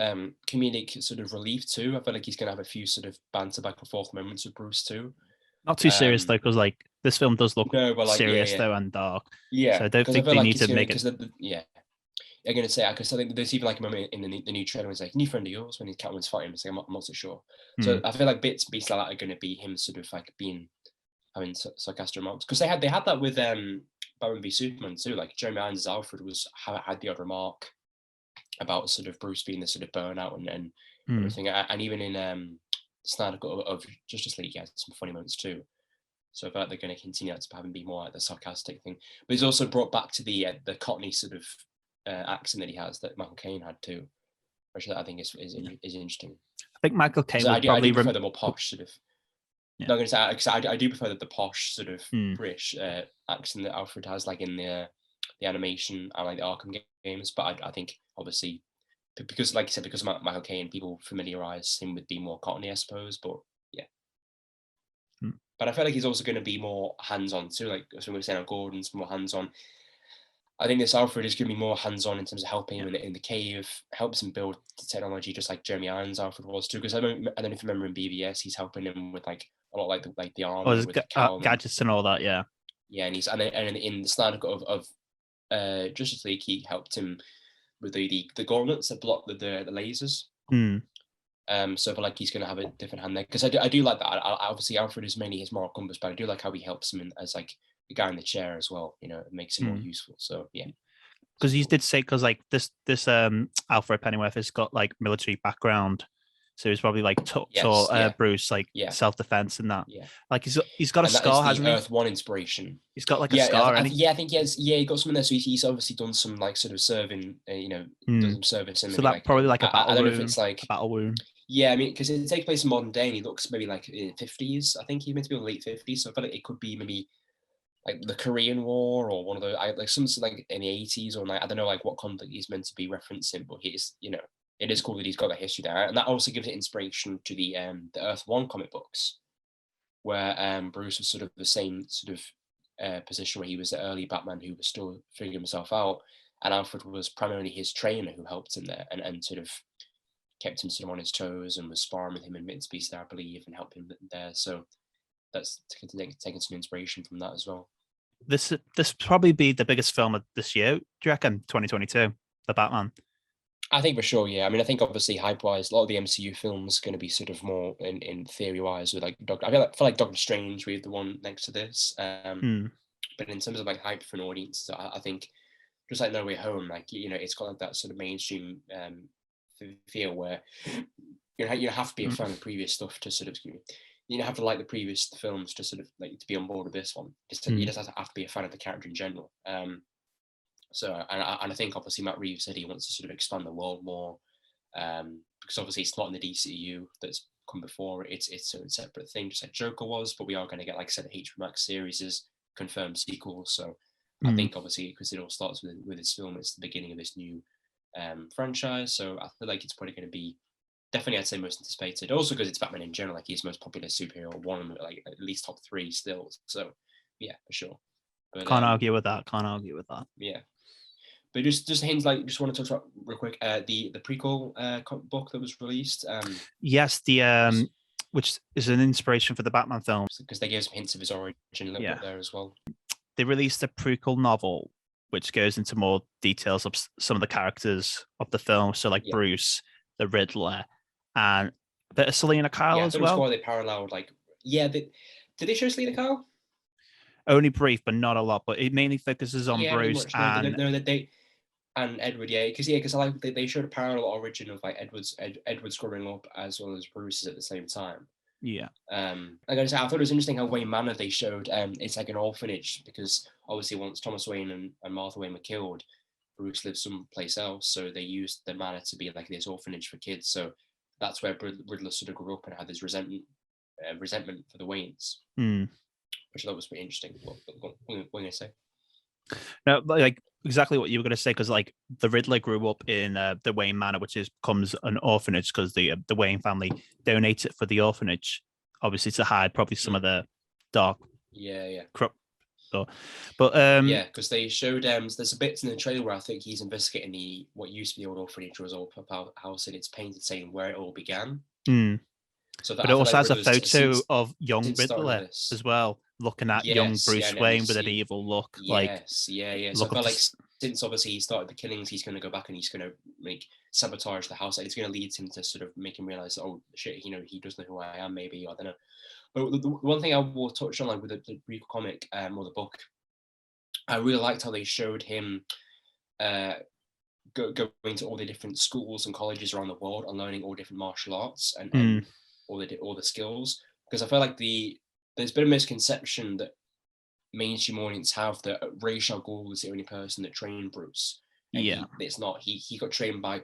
comedic sort of relief too. I feel like he's going to have a few sort of banter back and forth moments with Bruce too. Not too serious though, because like this film does look serious though and dark. Yeah. So I don't think they need to make it. I'm going to say, because I think there's even like a moment in the new trailer where it's like, new friend of yours, when he's Catwoman's fighting him. It's like, I'm not so sure. So I feel like bits like that are going to be him sort of like having sarcastic remarks. Because they had that with Batman v Superman too. Like Jeremy Irons' Alfred had the odd remark about sort of Bruce being the sort of burnout and everything. And even in Snyder Cut of Justice League, he had some funny moments too. So I feel like they're going to continue that to have him be more like the sarcastic thing. But he's also brought back to the Cockney sort of accent that he has that Michael Caine had too, which I think is interesting. I think Michael Caine would I do prefer the more posh sort of. Yeah. No, I'm going to say, because I do prefer the posh sort of British accent that Alfred has, like in the animation and like the Arkham games. But I think obviously because, like you said, because of Michael Caine, people familiarize him with being more Cockney, I suppose. But yeah. But I feel like he's also going to be more hands-on too. Like as we were saying, Gordon's more hands-on. I think this Alfred is going to be more hands-on in terms of helping him in the cave, helps him build the technology, just like Jeremy Irons' Alfred was too. Because I don't know if you remember in BVS, he's helping him with like a lot like the armor, with gadgets and all that. Yeah. Yeah, and in the Snyder Cut of Justice League, he helped him with the gauntlets that block the lasers. So I feel like he's going to have a different hand there, because I do like that. Obviously, Alfred is mainly his moral compass, but I do like how he helps him as like the guy in the chair as well. It makes him more useful. So yeah, because he did say, because like this Alfred Pennyworth has got like military background, so he's probably like taught Bruce like self-defense and that. Yeah, like he's got a scar, hasn't he? Earth One inspiration. He's got like a scar. I think he has. Yeah, he got something there. So he's obviously done some like sort of serving. Done some service. So that probably like a battle I don't wound. know if it's like a battle wound. Yeah, I mean, because it takes place in modern day, and he looks maybe like in 50s. I think he's meant to be in the late 50s. So I feel like it could be maybe like the Korean War or one of those, like something like in the 80s, or like I don't know like what conflict he's meant to be referencing, but he's it is cool that he's got that history there, and that also gives it inspiration to the Earth One comic books, where Bruce was sort of the same sort of position where he was the early Batman who was still figuring himself out, and Alfred was primarily his trainer who helped him there and sort of kept him sort of on his toes and was sparring with him in Mid-Speed there, I believe, and helped him there. So that's taking some inspiration from that as well. This probably be the biggest film of this year. Do you reckon 2022, the Batman? I think for sure, yeah. I mean, I think obviously hype-wise, a lot of the MCU films going to be sort of more in theory-wise with like I feel like Doctor Strange, we have the one next to this. But in terms of like hype for an audience, I think just like No Way Home, like it's got like that sort of mainstream feel where you have to be a fan of previous stuff to sort of have to like the previous films to sort of like to be on board with this one. You just have to be a fan of the character in general. So and I think obviously Matt Reeves said he wants to sort of expand the world more, because obviously it's not in the DCU that's come before. It's a separate thing, just like Joker was. But we are going to get, like I said, HBO Max series is confirmed sequels. So I think obviously because it all starts with this film, it's the beginning of this new franchise. So I feel like it's probably going to be definitely, I'd say, most anticipated. Also because it's Batman in general, like he's the most popular superhero, one of them, like at least top 3 still. So yeah, for sure. But, can't argue with that. Yeah. But just hints, like, just want to touch about real quick the prequel book that was released. Yes, the which is an inspiration for the Batman film, because they gave some hints of his origin a little bit there as well. They released a prequel novel which goes into more details of some of the characters of the film. So like Bruce, the Riddler, and a bit of Selena Kyle as well. They paralleled, like, did they show Selena Kyle? Only brief, but not a lot. But it mainly focuses on Bruce and and Edward, because I like they showed a parallel origin of like Edward's growing up as well as Bruce's at the same time. Yeah. Like I said, I thought it was interesting how Wayne Manor they showed. It's like an orphanage because obviously once Thomas Wayne and Martha Wayne were killed, Bruce lived someplace else, so they used the manor to be like this orphanage for kids. So that's where Riddler sort of grew up and had this resentment for the Waynes, which I thought was pretty interesting. What are you gonna say? No, like exactly what you were going to say, because like the Riddler grew up in the Wayne Manor, which becomes an orphanage because the Wayne family donates it for the orphanage, obviously to hide probably some of the dark corrupt. But because they showed there's a bit in the trailer where I think he's investigating what used to be the old orphanage was old house, and it's painted saying where it all began. So but it also has a photo of young Riddler as well, looking at young Bruce Wayne with an evil look. So I felt like since obviously he started the killings, he's going to go back and he's going to sabotage the house. It's going to lead him to sort of make him realize, oh shit, he does know who I am. Maybe, I don't know. But the one thing I will touch on, like with the Greek comic or the book, I really liked how they showed him going to all the different schools and colleges around the world and learning all different martial arts and all the skills, because I feel like there's been a misconception that mainstream audience have that Ra's al Ghul is the only person that trained Bruce. And it's not. He got trained by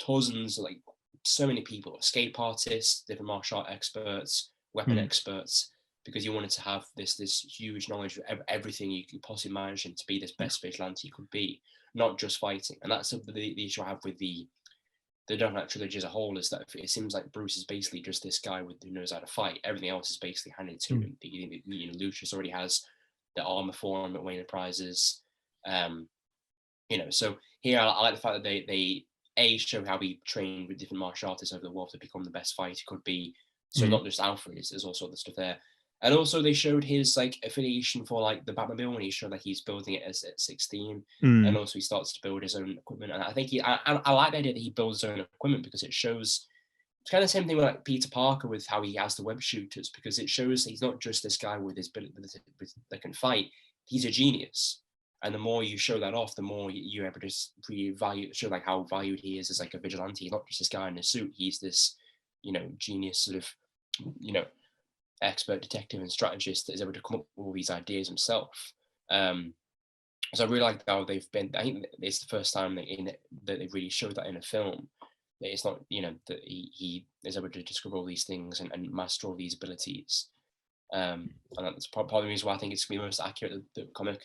dozens, like so many people, escape artists, different martial art experts, weapon experts, because he wanted to have this huge knowledge of everything you could possibly imagine to be this best vigilante you could be, not just fighting. And that's the issue I have with the Dark Knight trilogy as a whole, is that it seems like Bruce is basically just this guy who knows how to fight. Everything else is basically handed to him. Lucius already has the armor for him at Wayne Prizes. So here I like the fact that they show how he trained with different martial artists over the world to become the best fighter he could be. So not just Alfred, there's also other stuff there. And also they showed his like affiliation for like the Batmobile, when he showed like he's building it at 16, and also he starts to build his own equipment. And I think I like the idea that he builds his own equipment, because it shows it's kind of the same thing with like Peter Parker with how he has the web shooters, because it shows he's not just this guy with his that can fight. He's a genius, and the more you show that off, the more you're able to show like how valued he is as like a vigilante. He's not just this guy in a suit. He's this genius sort of expert detective and strategist that is able to come up with all these ideas himself. So I really like how they've been. I think it's the first time that they've really showed that in a film. That it's not, that he is able to discover all these things and master all these abilities. And that's probably the reason why I think it's going to be most accurate, the comic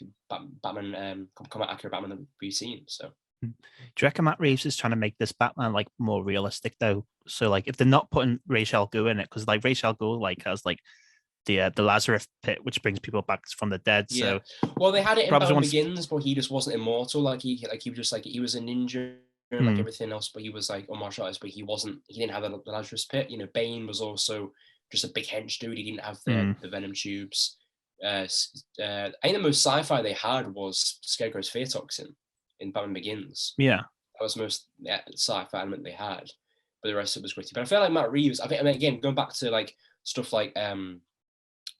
Batman, comic accurate Batman that we've seen. So. Do you reckon Matt Reeves is trying to make this Batman like more realistic though? So like if they're not putting Ra's al Ghul in it, because like Ra's al Ghul like has like the Lazarus pit, which brings people back from the dead. Yeah. So well, they had it in Batman Begins, but he just wasn't immortal. Like he was just like, he was a ninja like everything else, but he was like a martial artist, but he didn't have the Lazarus pit. Bane was also just a big hench dude. He didn't have the venom tubes. I think the most sci-fi they had was Scarecrow's fear toxin in Batman Begins. Yeah, that was the most sci-fi element they had, but the rest of it was gritty. But I feel like Matt Reeves, I mean, again, going back to like stuff like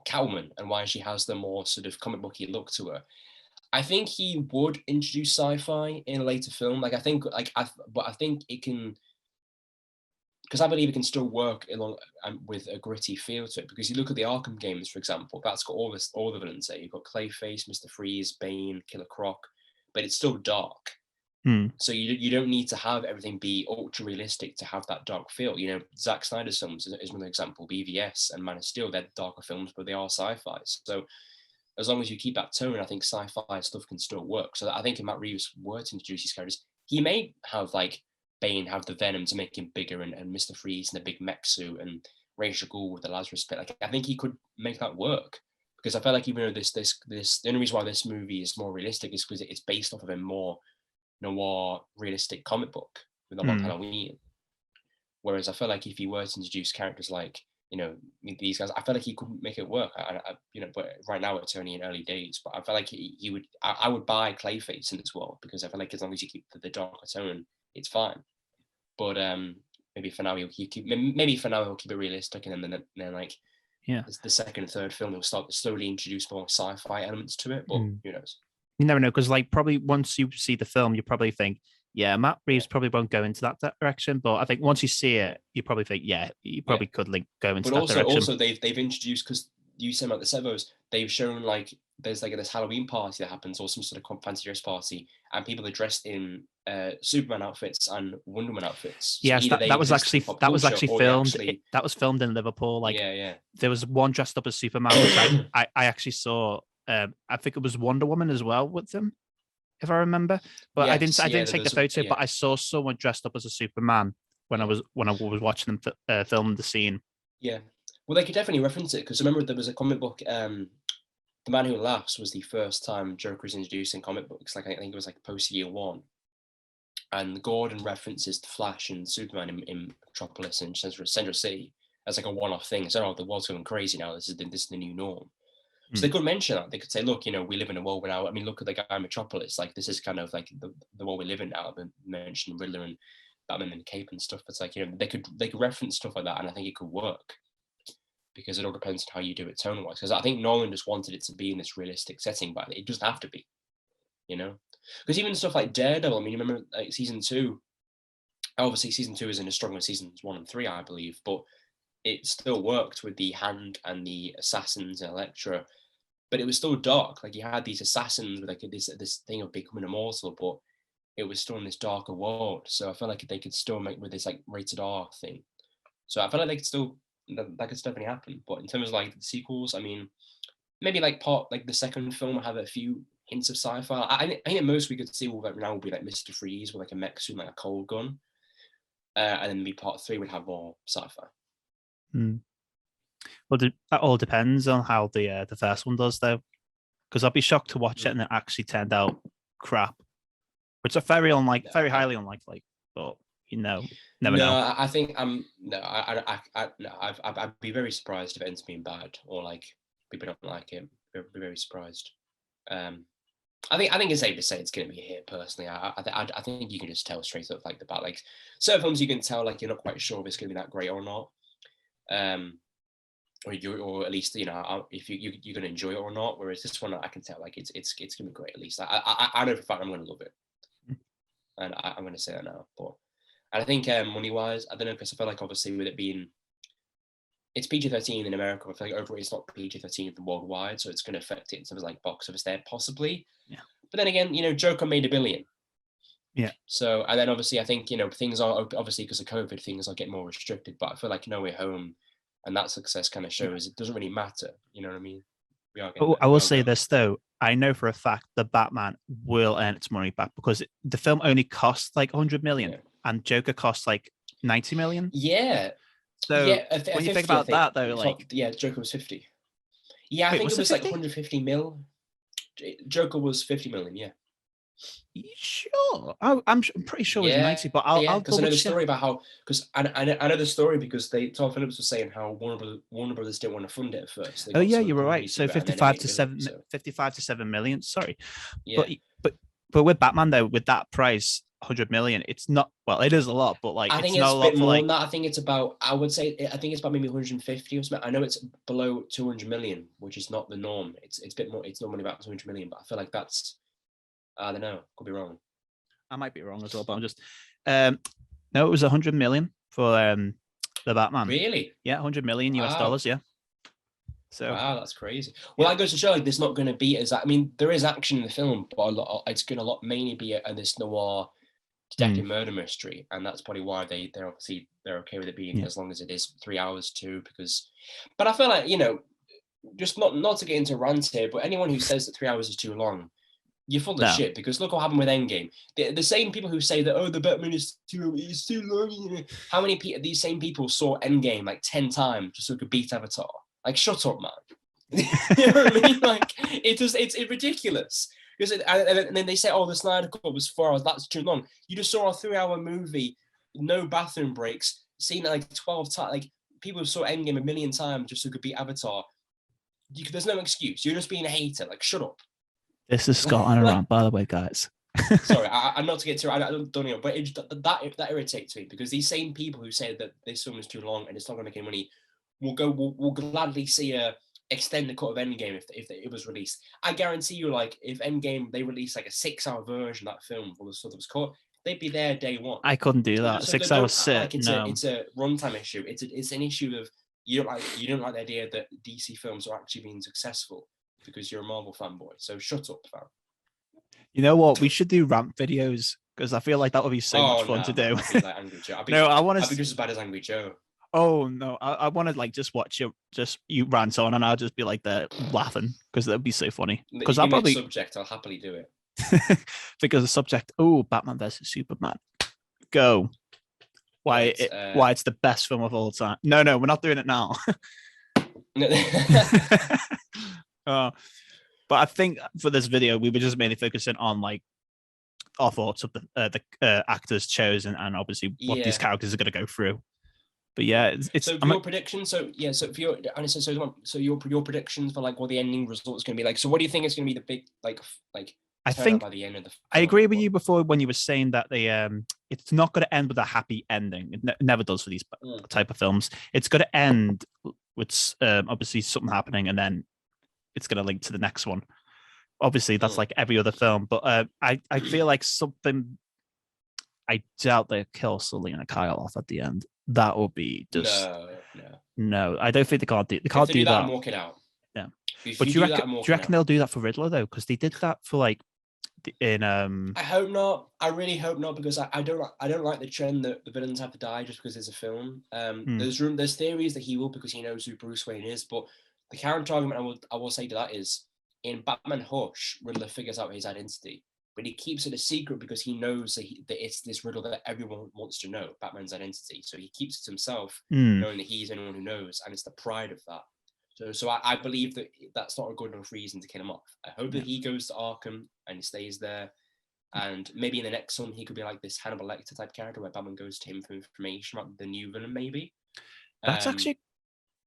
Catwoman and why she has the more sort of comic booky look to her, I think he would introduce sci-fi in a later film. Like I think it can, because I believe it can still work along with a gritty feel to it. Because you look at the Arkham games, for example, that's got all the villains there. You've got Clayface, Mr. Freeze, Bane, Killer Croc, but it's still dark. So you don't need to have everything be ultra realistic to have that dark feel. You know, Zack Snyder's films is another example. BVS and Man of Steel, they're darker films, but they are sci-fi. So as long as you keep that tone, I think sci-fi stuff can still work. So I think if Matt Reeves were to introduce these characters, he may have like Bane have the venom to make him bigger, and Mr. Freeze in the big mech suit, and Ra's al Ghul with the Lazarus pit. Like I think he could make that work, because I feel like even though this the only reason why this movie is more realistic is because it's based off of a more noir realistic comic book with a lot of Halloween. Whereas I feel like if he were to introduce characters like, you know, these guys, I feel like he could make it work. You know, but right now it's only in early days. But I feel like he would. I would buy Clayface in this world, because I feel like as long as you keep the darker tone, it's fine. But maybe for now he'll keep it realistic, and then like the second and third film he'll start to slowly introduce more sci-fi elements to it. But who knows? You never know, because like probably once you see the film, you probably think, yeah, Matt Reeves probably won't go into that direction. But I think once you see it, you probably think, yeah, you probably could go into that direction. But also they've introduced, because you said about the Sevos, they've shown like there's like this Halloween party that happens, or some sort of fancy dress party, and people are dressed in Superman outfits and Wonder Woman outfits. So yes, that was actually filmed. That was filmed in Liverpool. Like, there was one dressed up as Superman, which I actually saw. I think it was Wonder Woman as well with them, if I remember. But I didn't take the photo. But I saw someone dressed up as a Superman when I was watching them film the scene. Yeah, well, they could definitely reference it, because remember there was a comic book. The Man Who Laughs was the first time Joker was introduced in comic books. Like I think it was like post Year One, and Gordon references the Flash and Superman in Metropolis and Central City as like a one-off thing. So, the world's going crazy now. This is the new norm. So they could mention that. They could say, look, you know, we live in a world now. I mean, look at the guy in Metropolis. Like, this is kind of like the world we live in now. They mentioned Riddler and Batman and Cape and stuff. It's like, you know, they could reference stuff like that, and I think it could work, because it all depends on how you do it tone-wise. Because I think Nolan just wanted it to be in this realistic setting, but it doesn't have to be, you know? Because even stuff like Daredevil, I mean, you remember like season 2, obviously season 2 isn't as strong as seasons 1 and 3, I believe, but it still worked with the Hand and the assassins and Elektra, but it was still dark. Like, you had these assassins with like this thing of becoming immortal, but it was still in this darker world. So I felt like they could still make with this like rated R thing. So I felt like they could still, that could definitely happen. But in terms of like the sequels, I mean, maybe like the second film will have a few hints of sci-fi. I think at most we could see right now will be like Mr. Freeze with like a mech suit, like a cold gun, and then maybe part 3 would have more sci-fi. Well, that all depends on how the first one does, though, because I'd be shocked to watch it and it actually turned out crap, which are very highly unlikely. But you know, never know. I think I'd be very surprised if it ends up being bad, or like people don't like it. I'd be very surprised. I think it's safe to say it's going to be a hit. Personally, I think you can just tell straight up like about like certain films you can tell like you're not quite sure if it's going to be that great or not. Or at least, you know, if you're going to enjoy it or not. Whereas this one, I can tell like it's going to be great. At least I know for a fact I'm going to love it, and I'm going to say that now. But I think money wise, I don't know, because I feel like obviously with it being, it's PG-13 in America. I feel like overall it's not PG-13 worldwide, so it's going to affect it in terms of like box office there possibly. Yeah. But then again, you know, Joker made $1 billion. Yeah. So, and then obviously I think, you know, things are obviously because of COVID, things are getting more restricted. But I feel like No Way Home and that success kind of shows it doesn't really matter. You know what I mean? I will say this though. I know for a fact that Batman will earn its money back, because the film only cost like 100 million and Joker cost like 90 million. Yeah. So when you think about that though, like, Joker was 50. Yeah, I think it was like 150 mil. Joker was 50 million. Yeah. Sure, I'm pretty sure it was 90, but yeah, I'll because I know double the check. story about how, because I know the story because Tom Phillips was saying how Warner Brothers didn't want to fund it at first. They got Yeah, some you were right. companies to So do it, and then it 55 made to a billion. 7, So 55 to 7 million. Sorry, yeah, but with Batman though, with that price, 100 million, it's not. Well, it is a lot, but like I it's think not it's a a lot bit for more like. than that. I think it's about, I would say, I think it's about maybe 150 or something. I know it's below 200 million, which is not the norm. It's a bit more. It's normally about 200 million, but I feel like that's, I don't know, could be wrong. I might be wrong as well, but I'm just. No, it was 100 million for the Batman. Really? Yeah, 100 million US Wow. dollars. Yeah. So wow, that's crazy. Well, that goes to show like there's not going to be as, I mean, there is action in the film, but it's going to mainly be this noir detective murder mystery, and that's probably why they're obviously they're okay with it being as long as it is, 3 hours too. Because, but I feel like, just not to get into rant here, but anyone who says that 3 hours is too long, you're full of shit. Because look what happened with Endgame. The same people who say that, oh, the Batman is too long. How many these same people saw Endgame like 10 times just so it could beat Avatar? Like, shut up, man. You know what I mean? Like, it's ridiculous. Because and then they say, oh, the Snyder Cut was 4 hours. That's too long. You just saw a 3 hour movie, no bathroom breaks, seen it like 12 times. Like, people saw Endgame a million times just so it could beat Avatar. There's no excuse. You're just being a hater. Like, shut up. this is Scott on a rant, by the way, guys. Sorry, I'm not to get to. I don't know, but that irritates me, because these same people who say that this film is too long and it's not going to make any money will gladly see a extended cut of Endgame if it was released. I guarantee you, like, if Endgame they released like a 6 hour version of that film for the stuff that was cut, they'd be there day one. I couldn't do that. So 6 don't hours sit. like it's no, it's a runtime issue. It's an issue of you don't like the idea that DC films are actually being successful because you're a Marvel fanboy. So shut up, fam. You know what? We should do rant videos because I feel like that would be so much fun to do. I'd be like Angry Joe. I'd be just as bad as Angry Joe. Oh no, I want to like just watch you rant on, and I'll just be like there laughing because that'd be so funny. Because I'll probably subject. I'll happily do it. because the subject. Oh, Batman versus Superman. Go. Why it's the best film of all time. No, we're not doing it now. But I think for this video, we were just mainly focusing on like our thoughts of the actors chosen and obviously what these characters are going to go through. But yeah, it's so for your predictions. So yeah, so for your your predictions for like what the ending result is going to be like. So what do you think is going to be the big like? I think by the end of the film? I agree with you before when you were saying that it's not going to end with a happy ending. It never does for these type of films. It's going to end with obviously something happening, and then it's going to link to the next one. Obviously, that's like every other film, but I feel like something. I doubt they kill Selena Kyle off at the end. That would be just no. I don't think they can't do. They can't do that. I'm walking out. Yeah, but do you reckon they'll do that for Riddler though? Because they did that for like in. I hope not. I really hope not, because I don't like the trend that the villains have to die just because there's a film. There's theories that he will because he knows who Bruce Wayne is, but the counter argument I will say to that is, in Batman Hush, Riddler figures out his identity, but he keeps it a secret because he knows that it's this riddle that everyone wants to know, Batman's identity. So he keeps it himself, knowing that he's the only one who knows, and it's the pride of that. So I believe that that's not a good enough reason to kill him off. I hope that he goes to Arkham and he stays there, and maybe in the next one he could be like this Hannibal Lecter type character where Batman goes to him for information about the new villain. Maybe that's actually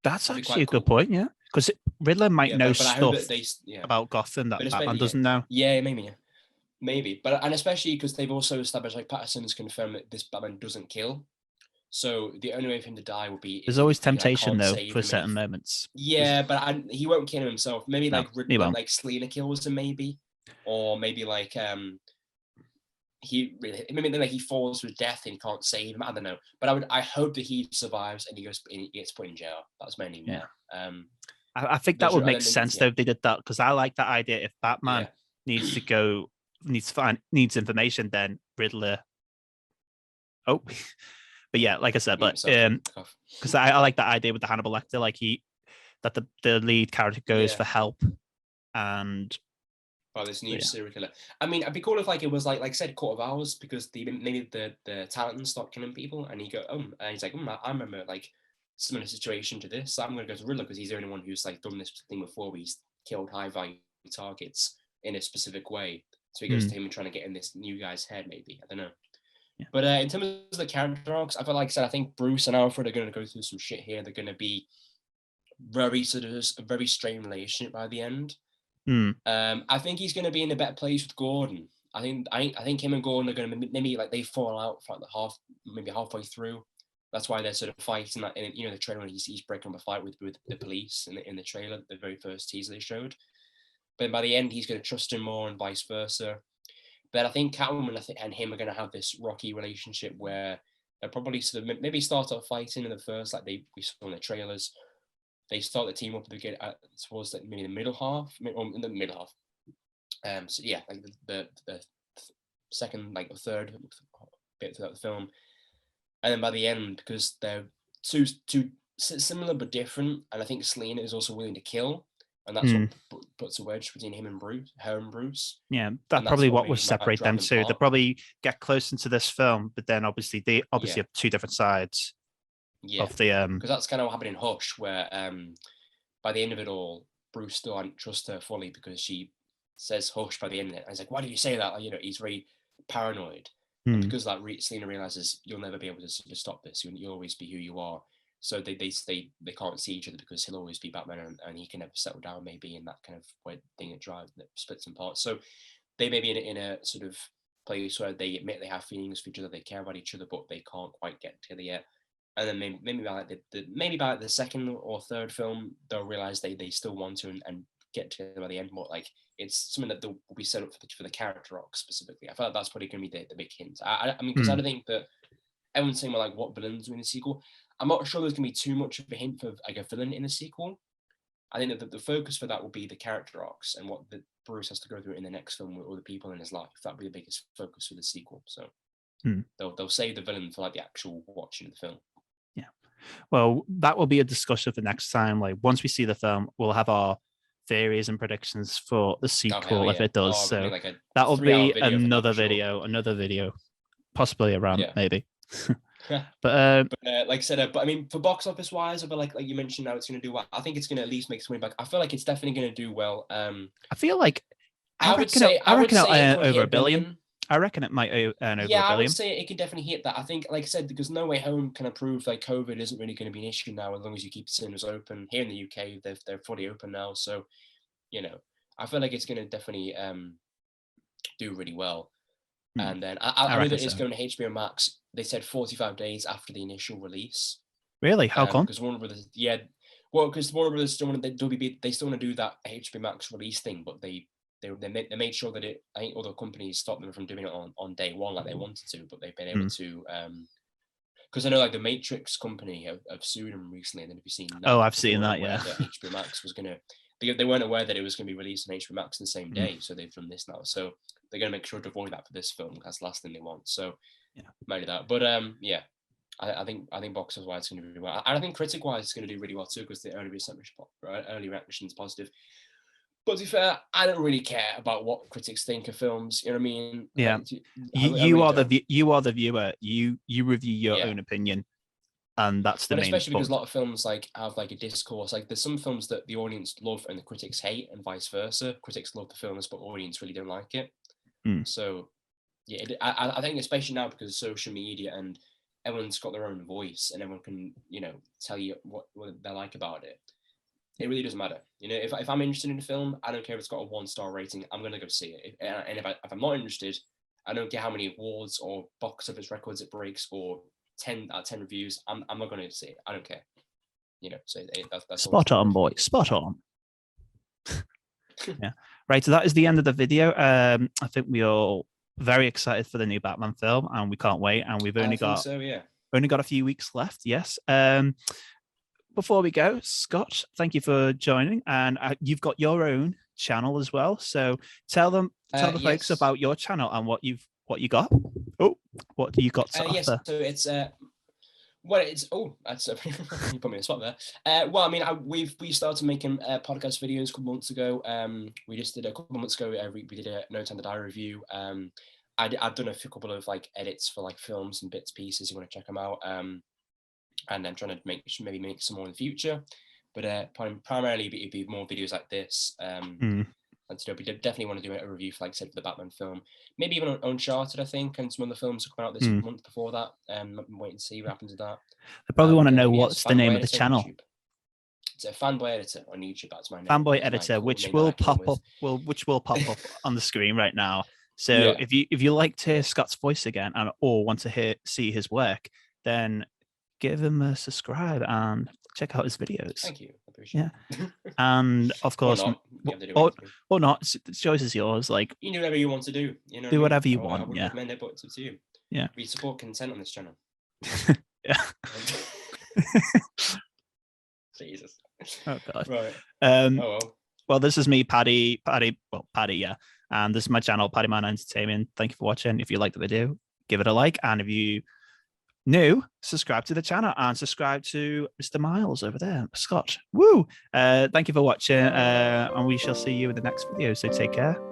a good point. Yeah, because Riddler might know stuff about Gotham that Batman doesn't know. Yeah, maybe. Maybe, and especially because they've also established, like, Patterson's confirmed that this Batman doesn't kill. So the only way for him to die would be. There's always temptation though for certain moments. Yeah, but he won't kill himself. Maybe like Selena kills him, maybe, or maybe like he falls to his death and he can't save him. I don't know, but I hope that he survives and he gets put in jail. That's mainly I think that would make sense though if they did that, because I like that idea. If Batman needs information, then Riddler. Oh, but yeah, like I said, but because I like that idea with the Hannibal Lecter, like that the lead character goes for help, and this new serial killer. I mean, it'd be cool if like it was like I said, Court of Owls, because maybe the Titans stop killing people, and he go and he's like, I remember like similar situation to this. So I'm gonna go to Riddler because he's the only one who's like done this thing before. Where he's killed high value targets in a specific way. So he goes to him and trying to get in this new guy's head, maybe. I don't know. Yeah. But in terms of the character arcs, I feel like I said, I think Bruce and Alfred are going to go through some shit here. They're going to be very sort of a very strained relationship by the end. I think he's going to be in a better place with Gordon. I think him and Gordon are going to maybe like they fall out for like maybe halfway through. That's why they're sort of fighting that in the trailer. He's breaking up a fight with the police in the trailer, the very first teaser they showed. But by the end, he's going to trust him more and vice versa. But I think Catwoman and him are going to have this rocky relationship where they'll probably sort of maybe start off fighting in the first, like we saw in the trailers. They start the team up towards maybe the middle half, or in the middle half. So yeah, like the second, like the third bit throughout the film, and then by the end, because they're two similar but different, and I think Selena is also willing to kill, and that's what puts a wedge between her and Bruce. Yeah, that's probably what will separate them two. They probably get close into this film, but then obviously they have two different sides. Yeah, of the because that's kind of what happened in Hush, where by the end of it all, Bruce still hadn't trust her fully because she says Hush by the end of it. And he's like, "Why did you say that?" Like, he's very paranoid. And because Selena realizes you'll never be able to stop this. You'll always be who you are. So they can't see each other because he'll always be Batman and he can never settle down. Maybe in that kind of weird thing that splits them apart. So they may be in a sort of place where they admit they have feelings for each other, they care about each other, but they can't quite get together yet. And then maybe by the second or third film, they'll realize they still want to and get together by the end. More like it's something that will be set up for the character arc specifically. I feel like that's probably going to be the big hint. I mean, because I don't think that everyone's saying, well, like, what villains are in the sequel? I'm not sure there's going to be too much of a hint of like a villain in the sequel. I think that the focus for that will be the character arcs and what Bruce has to go through in the next film with all the people in his life. That'll be the biggest focus for the sequel. So they'll save the villain for like the actual watching of the film. Yeah. Well, that will be a discussion for next time. Like once we see the film, we'll have our theories and predictions for the sequel if it does. So like that will be another video, possibly a rant, maybe. But like I said, but I mean, for box office wise, but like you mentioned, now it's going to do well. I think it's going to at least make its way back. I feel like it's definitely going to do well. I feel like I reckon it'll earn over $1 billion. I reckon it might earn over $1 billion. I would say it can definitely hit that. I think, like I said, because No Way Home kind of proved like COVID isn't really going to be an issue now as long as you keep cinemas open. Here in the UK, they're fully open now, so I feel like it's going to definitely do really well. And then I know that it's going to HBO Max. They said 45 days after the initial release. Really? How come? Because Warner Brothers, because Warner Brothers still want they still want to do that HBO Max release thing, but they made sure that I think other companies stopped them from doing it on day one like they wanted to, but they've been able to. Because I know like the Matrix company have sued them recently, and then have you seen that? Oh, I've seen that. Yeah. That HBO Max was gonna. They weren't aware that it was going to be released on HBO Max the same day, so they've done this now. So they're going to make sure to avoid that for this film. That's the last thing they want. So maybe that. But I think box office wise it's going to do really well. And I think critic wise it's going to do really well too because the early reaction is positive. But to be fair, I don't really care about what critics think of films. You know what I mean? Yeah. You are the viewer. You review your own opinion. And that's the main. Especially because a lot of films like have like a discourse. Like there's some films that the audience love and the critics hate, and vice versa. Critics love the films, but audience really don't like it. So, I think especially now because of social media and everyone's got their own voice and everyone can tell you what they like about it. It really doesn't matter. If I'm interested in a film, I don't care if it's got a 1-star rating. I'm gonna go see it. And if I'm not interested, I don't care how many awards or box office records it breaks or 10 out of 10 reviews. I'm not going to see it. I don't care. So that's spot on, boy. Spot on. Yeah. Right. So that is the end of the video. I think we're all very excited for the new Batman film, and we can't wait. And we've only got a few weeks left. Yes. Before we go, Scott, thank you for joining, and you've got your own channel as well. So tell the folks about your channel and what you got. Oh, what do you got to offer? Yes, so it's that's you put me in a spot there. Well, I mean, we started making podcast videos a couple months ago. We just did a couple months ago. We did a No Time to Die review. I've done a couple of like edits for like films and bits pieces. You want to check them out. And I'm trying to make some more in the future. But primarily it'd be more videos like this. We definitely want to do a review, like I said, for the Batman film. Maybe even on Uncharted, I think, and some other films are coming out this month before that. I'm waiting to see what happens with that. They probably want to know what's the name of the channel. It's a Fanboy Editor on YouTube. That's my name. Fanboy Editor, which will pop up. Which will pop up on the screen right now. So if you like to hear Scott's voice again, or want to see his work, then give him a subscribe and check out his videos. Thank you. I appreciate it. And of course, or not. The choice is yours. Like, you do whatever you want to do. You know, do whatever you want. I wouldn't recommend it, but it's up to you. Yeah. We support consent on this channel. Yeah. Jesus. Oh God. Right. Well, this is me, Paddy. Yeah. And this is my channel, Paddy Man Entertainment. Thank you for watching. If you liked the video, give it a like. And if you new, subscribe to the channel and subscribe to Mr. Miles over there, Scott. Woo! Thank you for watching, and we shall see you in the next video. So take care.